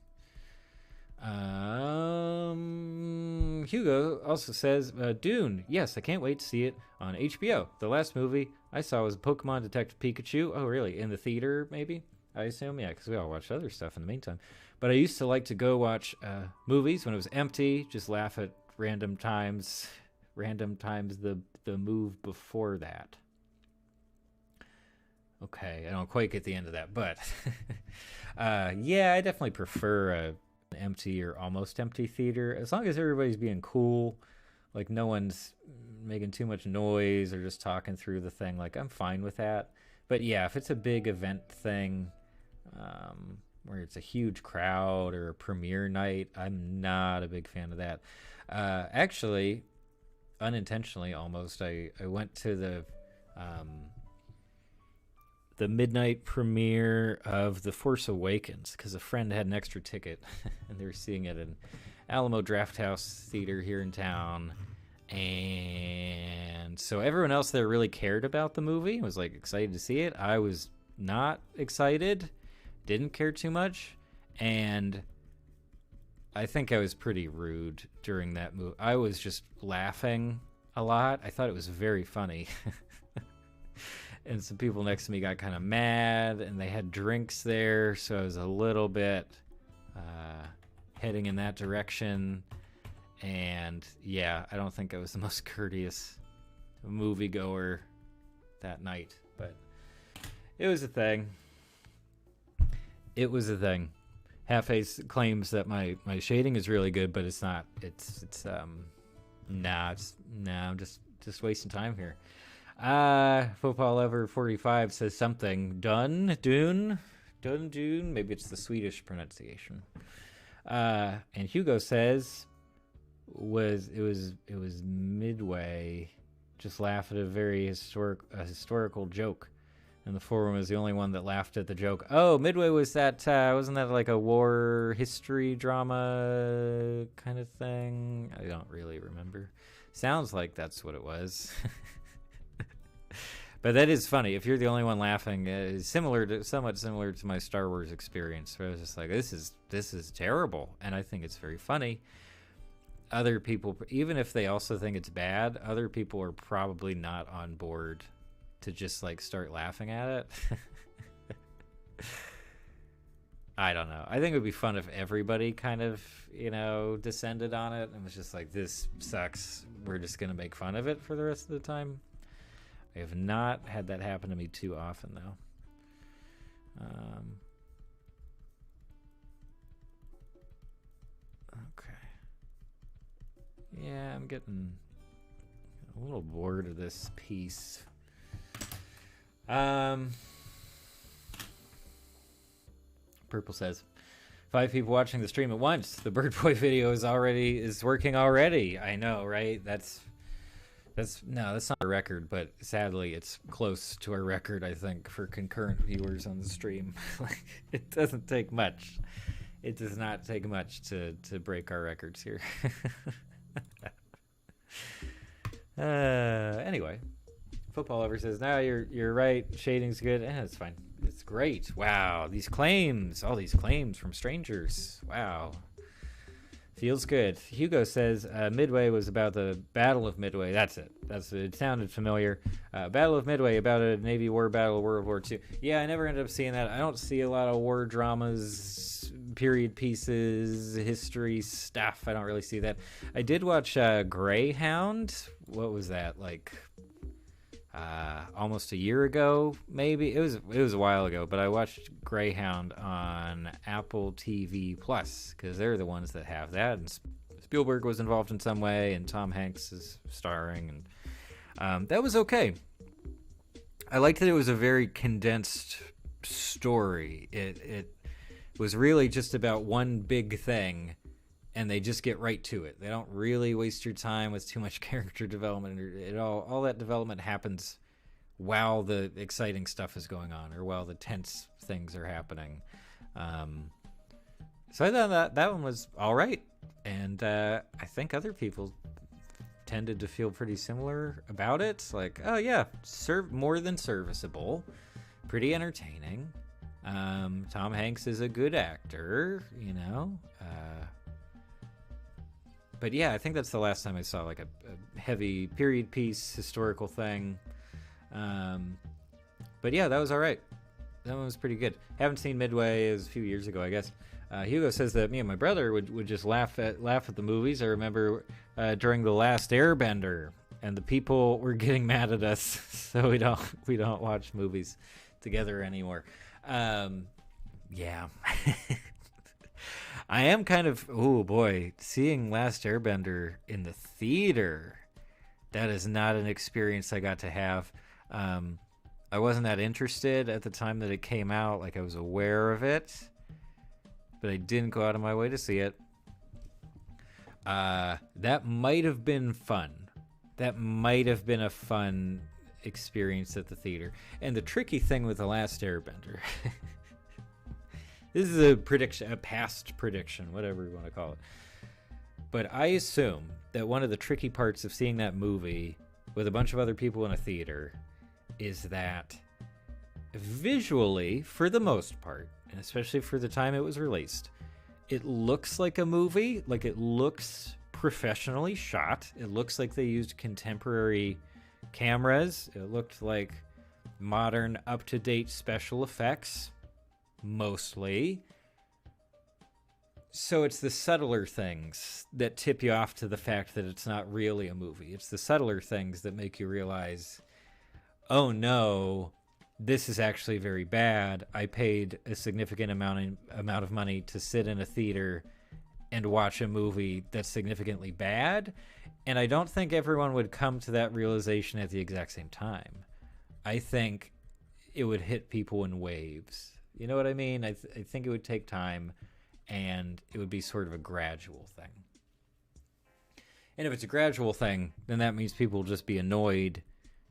Hugo also says, Dune. Yes, I can't wait to see it on HBO. The last movie I saw was Pokemon Detective Pikachu. Oh, really? In the theater, maybe? I assume, yeah, because we all watched other stuff in the meantime. But I used to like to go watch movies when it was empty, just laugh at random times the move before that. Okay, I don't quite get the end of that, but yeah, I definitely prefer a empty or almost empty theater, as long as everybody's being cool, like no one's making too much noise or just talking through the thing. Like I'm fine with that. But yeah, if it's a big event thing, where it's a huge crowd or a premiere night, I'm not a big fan of that. Actually, unintentionally almost, I went to the midnight premiere of The Force Awakens because a friend had an extra ticket and they were seeing it in Alamo Drafthouse Theater here in town. And so everyone else there really cared about the movie, was like excited to see it. I was not excited, didn't care too much, and I think I was pretty rude during that movie. I was just laughing a lot. I thought it was very funny. And some people next to me got kind of mad, and they had drinks there, so I was a little bit heading in that direction. And yeah, I don't think I was the most courteous moviegoer that night, but it was a thing. It was a thing. Half-Ace claims that my shading is really good, but it's not. I'm just wasting time here. Football Lover 45 says something. Dune. Maybe it's the Swedish pronunciation. And Hugo says it was Midway. Just laugh at a very historical joke. And the forum is the only one that laughed at the joke. Oh, Midway was that, wasn't that like a war history drama kind of thing? I don't really remember. Sounds like that's what it was. But that is funny. If you're the only one laughing, it's somewhat similar to my Star Wars experience, where I was just like, this is terrible. And I think it's very funny. Other people, even if they also think it's bad, other people are probably not on board to just like start laughing at it. I don't know. I think it would be fun if everybody kind of, descended on it and was just like, this sucks. We're just going to make fun of it for the rest of the time. I have not had that happen to me too often, though. Okay. Yeah, I'm getting a little bored of this piece. Purple says, 5 people watching the stream at once. The Bird Boy video is working already. I know, right? That's not a record, but sadly it's close to our record, I think, for concurrent viewers on the stream. Like, it doesn't take much. It does not take much to break our records here. Anyway, Football Lover says, "No, you're right. Shading's good. It's fine. It's great. Wow, all these claims from strangers. Wow, feels good." Hugo says, "Midway was about the Battle of Midway." That's it. It sounded familiar. Battle of Midway, about a Navy war battle, World War II. Yeah, I never ended up seeing that. I don't see a lot of war dramas, period pieces, history stuff. I don't really see that. I did watch Greyhound. What was that, like? Almost a year ago, maybe. It was a while ago, but I watched Greyhound on Apple TV Plus because they're the ones that have that. And Spielberg was involved in some way, and Tom Hanks is starring, and that was okay. I liked that it was a very condensed story. It was really just about one big thing, and they just get right to it. They don't really waste your time with too much character development. All that development happens while the exciting stuff is going on, or while the tense things are happening. So I thought that one was all right, and I think other people tended to feel pretty similar about it. Like, oh yeah, more than serviceable, pretty entertaining. Tom Hanks is a good actor, you know. But yeah, I think that's the last time I saw like a heavy period piece historical thing. But yeah, that was all right. That one was pretty good. Haven't seen Midway. It was a few years ago, I guess. Hugo says that me and my brother would just laugh at the movies. I remember during The Last Airbender, and the people were getting mad at us, so we don't watch movies together anymore. Yeah. I am kind of, oh boy, seeing Last Airbender in the theater, that is not an experience I got to have. I wasn't that interested at the time that it came out. Like, I was aware of it, but I didn't go out of my way to see it. That might have been fun. That might have been a fun experience at the theater. And the tricky thing with The Last Airbender... This is a past prediction, whatever you want to call it. But I assume that one of the tricky parts of seeing that movie with a bunch of other people in a theater is that visually, for the most part, and especially for the time it was released, it looks like a movie. Like, it looks professionally shot. It looks like they used contemporary cameras. It looked like modern, up-to-date special effects. Mostly. So it's the subtler things that tip you off to the fact that it's not really a movie. It's the subtler things that make you realize, oh no, this is actually very bad. I paid a significant amount of money to sit in a theater and watch a movie that's significantly bad. And I don't think everyone would come to that realization at the exact same time. I think it would hit people in waves. You know what I mean? I think it would take time, and it would be sort of a gradual thing. And if it's a gradual thing, then that means people will just be annoyed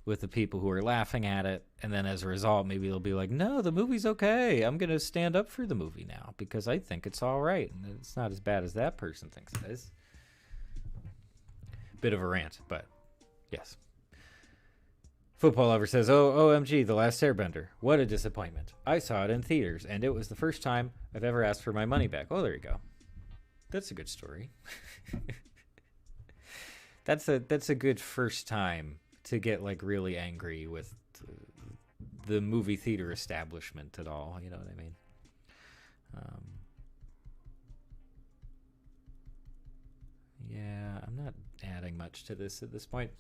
with the people who are laughing at it, and then as a result, maybe they'll be like, no, the movie's okay. I'm going to stand up for the movie now because I think it's all right, and it's not as bad as that person thinks it is. Bit of a rant, but yes. Football Lover says, oh, OMG, The Last Airbender. What a disappointment. I saw it in theaters, and it was the first time I've ever asked for my money back. Oh, there you go. That's a good story. That's a good first time to get, like, really angry with the movie theater establishment at all. You know what I mean? Yeah, I'm not adding much to this at this point.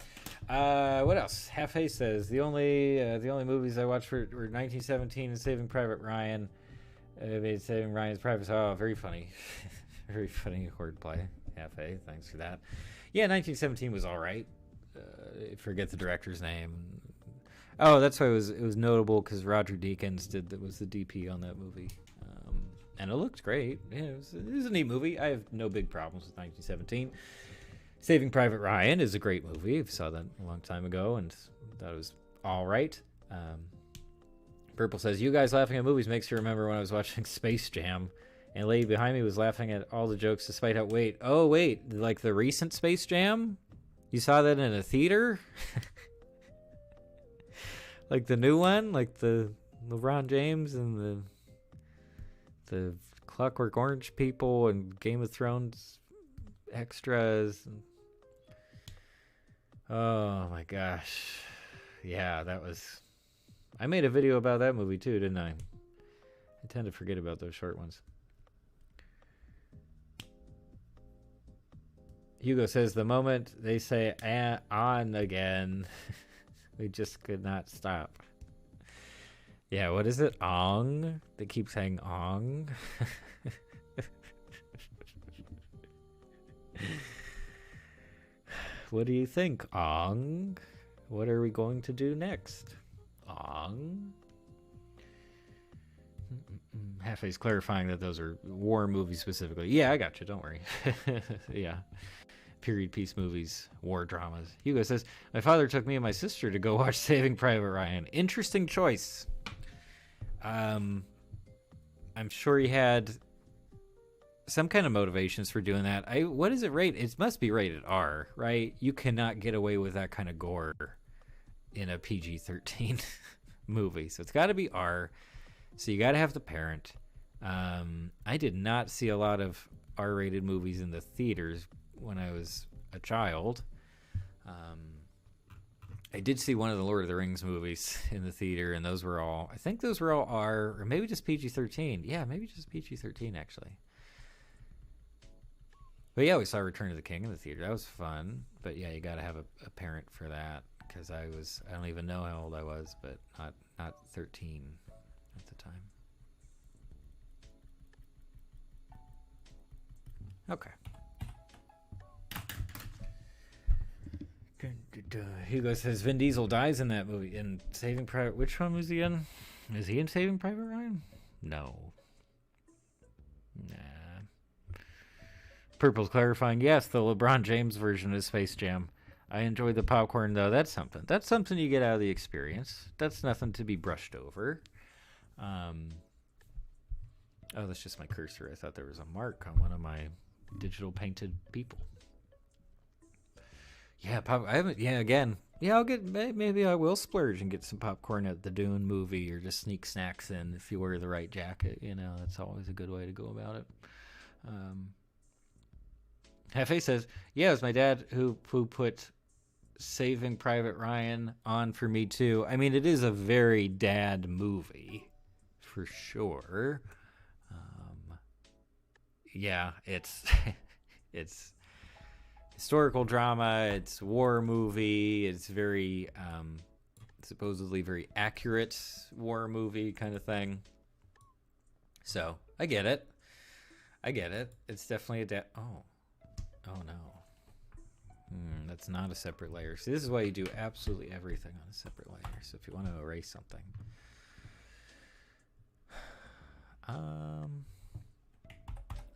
What else? Half-A says the only movies I watched were 1917 and Saving Private Ryan. Saving Ryan's Private. Oh, very funny, very funny wordplay. Half-A, thanks for that. Yeah, 1917 was all right. I forget the director's name. Oh, that's why it was notable because Roger Deakins was the DP on that movie, and it looked great. Yeah, it was a neat movie. I have no big problems with 1917. Saving Private Ryan is a great movie. I saw that a long time ago and thought it was all right. Purple says, you guys laughing at movies makes you remember when I was watching Space Jam and a lady behind me was laughing at all the jokes despite how... Wait, like the recent Space Jam? You saw that in a theater? Like the new one? Like the LeBron James and the Clockwork Orange people and Game of Thrones extras. Oh my gosh. Yeah, that was... I made a video about that movie too, didn't I? I tend to forget about those short ones. Hugo says, the moment they say on again, we just could not stop. Yeah, what is it? Ong? They keep saying ong. What do you think, Ong? What are we going to do next? Ong? Halfway's clarifying that those are war movies specifically. Yeah, I got you. Don't worry. Yeah. Period piece movies, war dramas. Hugo says, my father took me and my sister to go watch Saving Private Ryan. Interesting choice. I'm sure he had some kind of motivations for doing that. What is it rated? It must be rated R, right? You cannot get away with that kind of gore in a PG-13 movie. So it's got to be R. So you got to have the parent. I did not see a lot of R-rated movies in the theaters when I was a child. I did see one of the Lord of the Rings movies in the theater, and those were all... I think those were all R, or maybe just PG-13. Yeah, maybe just PG-13, actually. But yeah, we saw Return of the King in the theater. That was fun. But yeah, you got to have a parent for that, because I don't even know how old I was, but not 13 at the time. Okay. Hugo says Vin Diesel dies in that movie in Saving Private... Which one was he in? Is he in Saving Private Ryan? No. Nah. Purple's clarifying, yes, the LeBron James version of Space Jam. I enjoyed the popcorn, though. That's something. That's something you get out of the experience. That's nothing to be brushed over. Oh, that's just my cursor. I thought there was a mark on one of my digital painted people. Yeah, I haven't. Yeah, again. Yeah, I'll get. Maybe I will splurge and get some popcorn at the Dune movie, or just sneak snacks in if you wear the right jacket. You know, that's always a good way to go about it. Hefe says, yeah, it was my dad who put Saving Private Ryan on for me too. I mean, it is a very dad movie, for sure. Yeah, it's it's historical drama. It's a war movie. It's very supposedly very accurate war movie kind of thing. So I get it. It's definitely a dad. Oh no. That's not a separate layer. See, this is why you do absolutely everything on a separate layer. So if you want to erase something,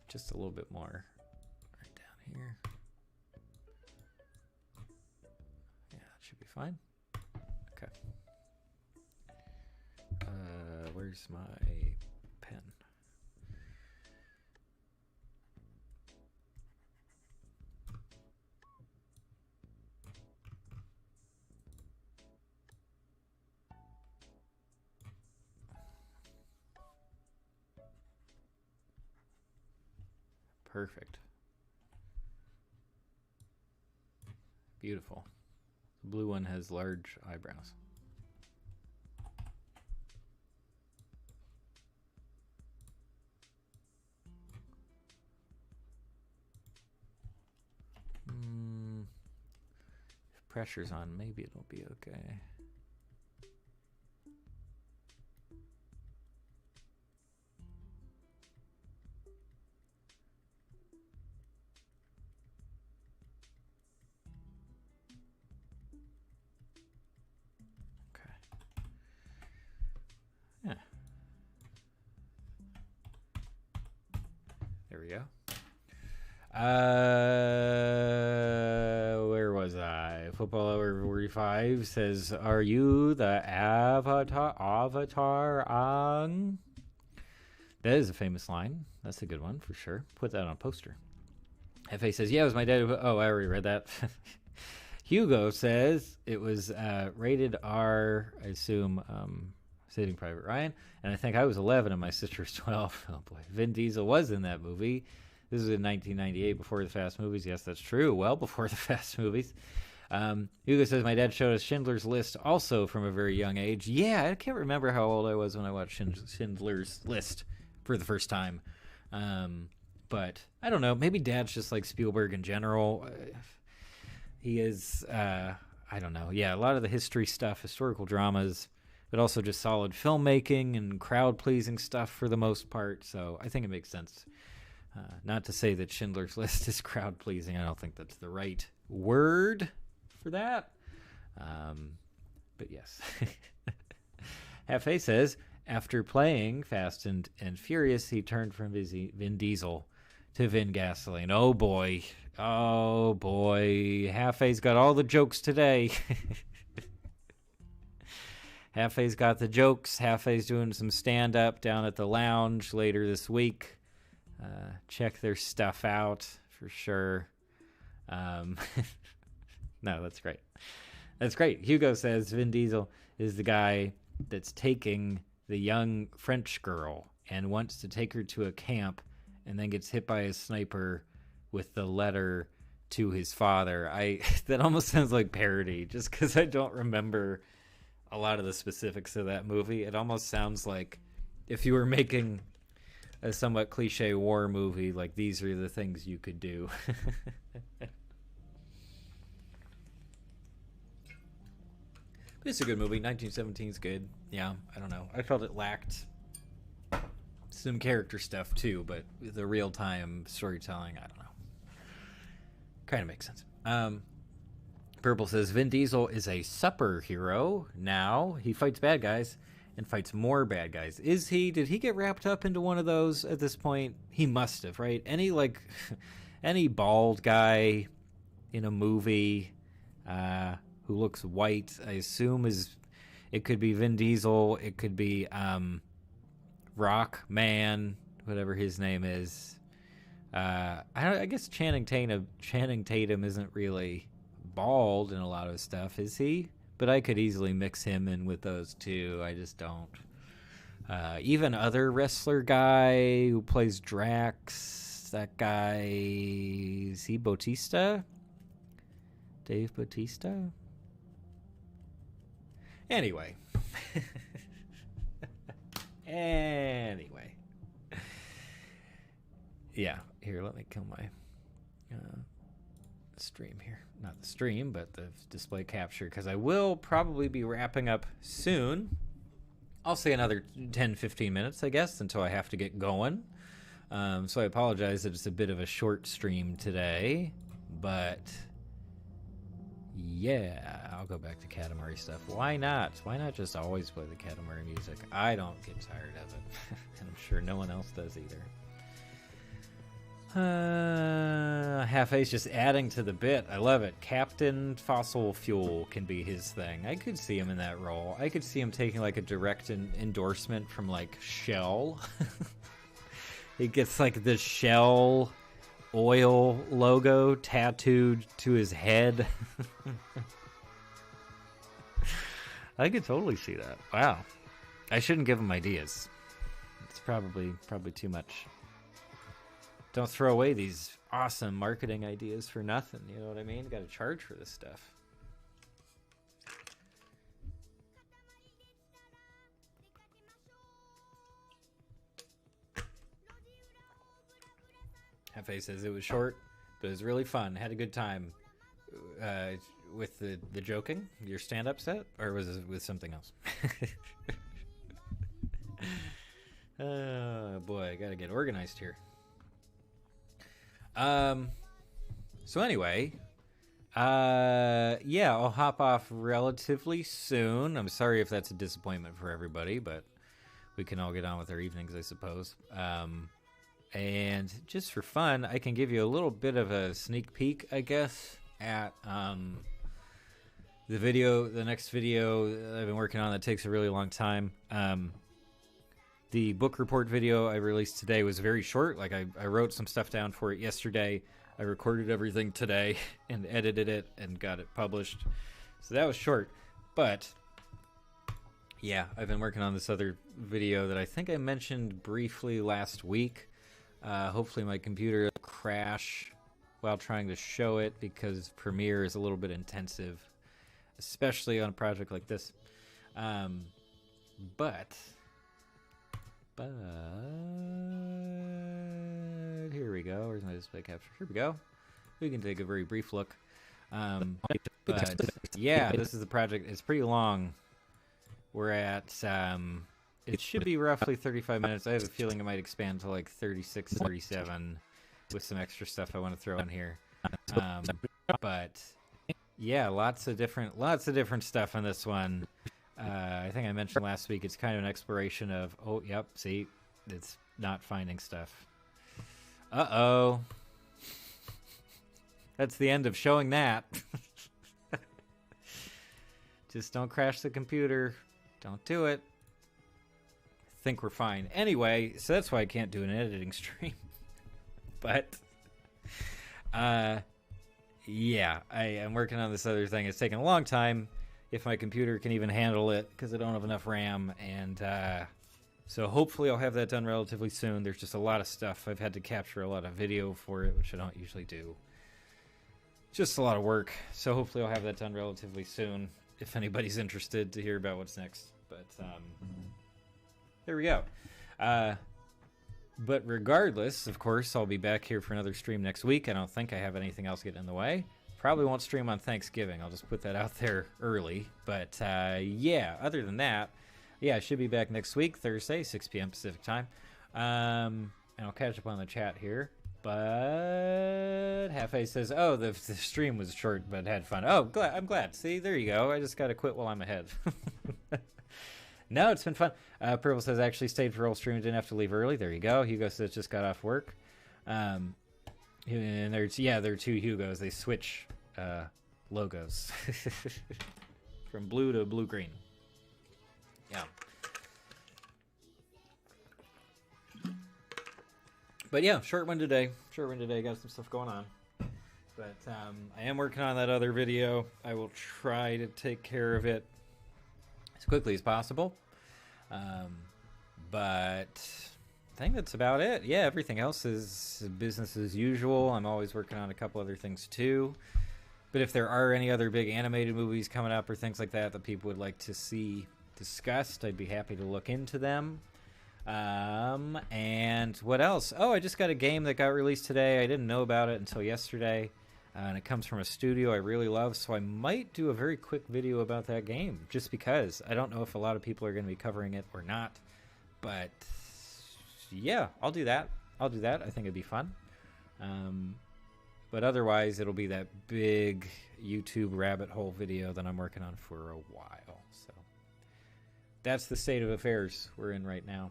just a little bit more right down here. Yeah, that should be fine. Okay. Where's my pen? Perfect. Beautiful. The blue one has large eyebrows. If pressure's on, maybe it'll be okay. go. Where was I? Football Hour 45 says, "Are you the Avatar Ang?" That is a famous line. That's a good one for sure. Put that on a poster. FA says, "Yeah, it was my dad." Oh, I already read that. Hugo says it was rated R. I assume Saving Private Ryan, and I think I was 11 and my sister was 12. Oh boy, Vin Diesel was in that movie. This is in 1998, before the Fast movies. Yes, that's true. Well, before the Fast movies. Hugo says, my dad showed us Schindler's List also from a very young age. Yeah, I can't remember how old I was when I watched Schindler's List for the first time. But I don't know. Maybe Dad's just like Spielberg in general. He is, I don't know. Yeah, a lot of the history stuff, historical dramas, but also just solid filmmaking and crowd-pleasing stuff for the most part. So I think it makes sense. Not to say that Schindler's List is crowd-pleasing. I don't think that's the right word for that. But yes. Hefe says, after playing Fast and Furious, he turned from Vin Diesel to Vin Gasoline. Oh, boy. Oh, boy. Hefe's got all the jokes today. Hefe's got the jokes. Hefe's doing some stand-up down at the lounge later this week. Check their stuff out for sure. No, that's great. That's great. Hugo says Vin Diesel is the guy that's taking the young French girl and wants to take her to a camp and then gets hit by a sniper with the letter to his father. That almost sounds like parody just because I don't remember a lot of the specifics of that movie. It almost sounds like if you were making a somewhat cliche war movie, like these are the things you could do. But it's a good movie. 1917 is good. Yeah, I don't know. I felt it lacked some character stuff too, but the real-time storytelling, I don't know. Kind of makes sense. Purple says, Vin Diesel is a supper hero now. He fights bad guys and fights more bad guys. Is he? Did he get wrapped up into one of those at this point? He must have, right? Any bald guy in a movie who looks white, I assume it could be Vin Diesel. It could be Rock Man, whatever his name is. I guess Channing Tatum isn't really bald in a lot of stuff, is he? But I could easily mix him in with those two. I just don't. Even other wrestler guy who plays Drax, that guy, is he Bautista? Dave Bautista? Anyway. Yeah, here, let me kill my stream here. Not the stream, but the display capture, because I will probably be wrapping up soon. I'll say another 10-15 minutes, I guess, until I have to get going. So I apologize that it's a bit of a short stream today, but yeah, I'll go back to Katamari stuff. Why not? Why not just always play the Katamari music? I don't get tired of it, and I'm sure no one else does either. Half-Ace just adding to the bit. I love it. Captain Fossil Fuel can be his thing. I could see him in that role. I could see him taking like a direct endorsement from like Shell. He gets like the Shell oil logo tattooed to his head. I could totally see that. Wow. I shouldn't give him ideas. It's probably too much. Don't throw away these awesome marketing ideas for nothing. You know what I mean? Got to charge for this stuff. Hefe says it was short, but it was really fun. Had a good time. With the joking, your stand-up set, or was it with something else? Oh boy, I gotta get organized here. So anyway, yeah, I'll hop off relatively soon. I'm sorry if that's a disappointment for everybody, but we can all get on with our evenings, I suppose. And just for fun, I can give you a little bit of a sneak peek, I guess, at the next video that I've been working on that takes a really long time. The book report video I released today was very short. Like I wrote some stuff down for it yesterday. I recorded everything today and edited it and got it published. So that was short. But yeah, I've been working on this other video that I think I mentioned briefly last week. Hopefully my computer will crash while trying to show it because Premiere is a little bit intensive, especially on a project like this. But here we go. Where's my display capture? Here we go. We can take a very brief look. But yeah, this is the project. It's pretty long. We're at, it should be roughly 35 minutes. I have a feeling it might expand to like 36, 37 with some extra stuff I want to throw in here. But yeah, lots of different stuff on this one. I think I mentioned last week, it's kind of an exploration of, oh, yep, see, it's not finding stuff. Uh-oh. That's the end of showing that. Just don't crash the computer. Don't do it. I think we're fine. Anyway, so that's why I can't do an editing stream. But, yeah, I am working on this other thing. It's taken a long time. If my computer can even handle it, because I don't have enough RAM. And so hopefully I'll have that done relatively soon. There's just a lot of stuff. I've had to capture a lot of video for it, which I don't usually do. Just a lot of work. So hopefully I'll have that done relatively soon, if anybody's interested to hear about what's next. But there we go. But regardless, of course, I'll be back here for another stream next week. I don't think I have anything else getting in the way. Probably won't stream on Thanksgiving. I'll just put that out there early. But yeah, other than that, yeah, I should be back next week, Thursday, 6 p.m. Pacific time. And I'll catch up on the chat here. But Half-A says, oh, the stream was short but had fun. Oh, I'm glad. See, there you go. I just got to quit while I'm ahead. No, it's been fun. Purple says, I actually stayed for all stream. Didn't have to leave early. There you go. Hugo says, just got off work. And there's, yeah, there are two Hugos. They switch logos from blue to blue-green. Yeah. But yeah, short one today. Got some stuff going on. But I am working on that other video. I will try to take care of it as quickly as possible. But I think that's about it. Yeah, everything else is business as usual. I'm always working on a couple other things too. But if there are any other big animated movies coming up or things like that that people would like to see discussed, I'd be happy to look into them. And what else? Oh, I just got a game that got released today. I didn't know about it until yesterday. And it comes from a studio I really love, so I might do a very quick video about that game, just because. I don't know if a lot of people are going to be covering it or not. But, yeah, I'll do that. I think it'd be fun. But otherwise, it'll be that big YouTube rabbit hole video that I'm working on for a while. So that's the state of affairs we're in right now.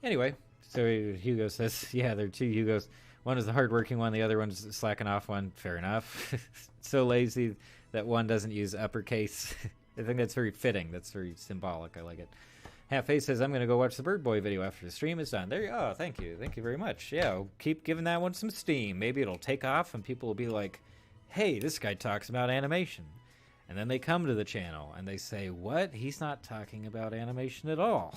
Anyway, so Hugo says, yeah, there are two Hugos. One is the hardworking one, the other one's the slacking off one. Fair enough. So lazy that one doesn't use uppercase. I think that's very fitting. That's very symbolic. I like it. Half-A says, I'm going to go watch the Bird Boy video after the stream is done. There you go. Oh, thank you. Thank you very much. Yeah, keep giving that one some steam. Maybe it'll take off and people will be like, hey, this guy talks about animation. And then they come to the channel and they say, what? He's not talking about animation at all.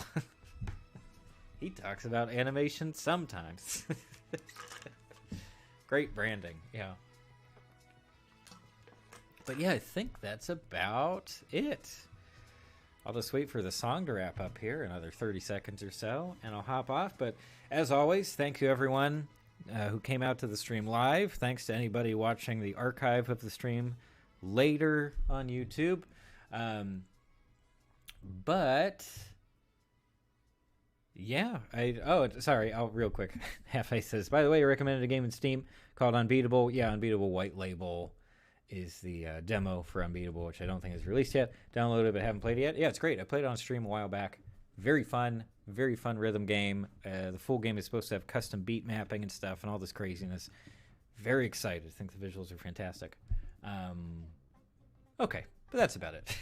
He talks about animation sometimes. Great branding, yeah. But yeah, I think that's about it. I'll just wait for the song to wrap up here, another 30 seconds or so, and I'll hop off. But as always, thank you everyone who came out to the stream live. Thanks to anybody watching the archive of the stream later on YouTube. But yeah, sorry, real quick. Half-A says, by the way, I recommended a game in Steam called Unbeatable. Yeah, Unbeatable White Label is the demo for Unbeatable, which I don't think is released yet. Downloaded it, but haven't played it yet. Yeah, it's great. I played it on stream a while back. Very fun, Very fun rhythm game. The full game is supposed to have custom beat mapping and stuff and all this craziness. Very excited. I think the visuals are fantastic. Okay, but that's about it.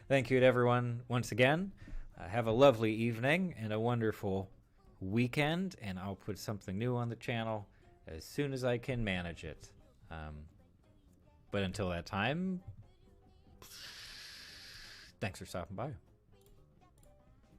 Thank you to everyone once again. Have a lovely evening and a wonderful weekend, and I'll put something new on the channel as soon as I can manage it. But until that time, thanks for stopping by.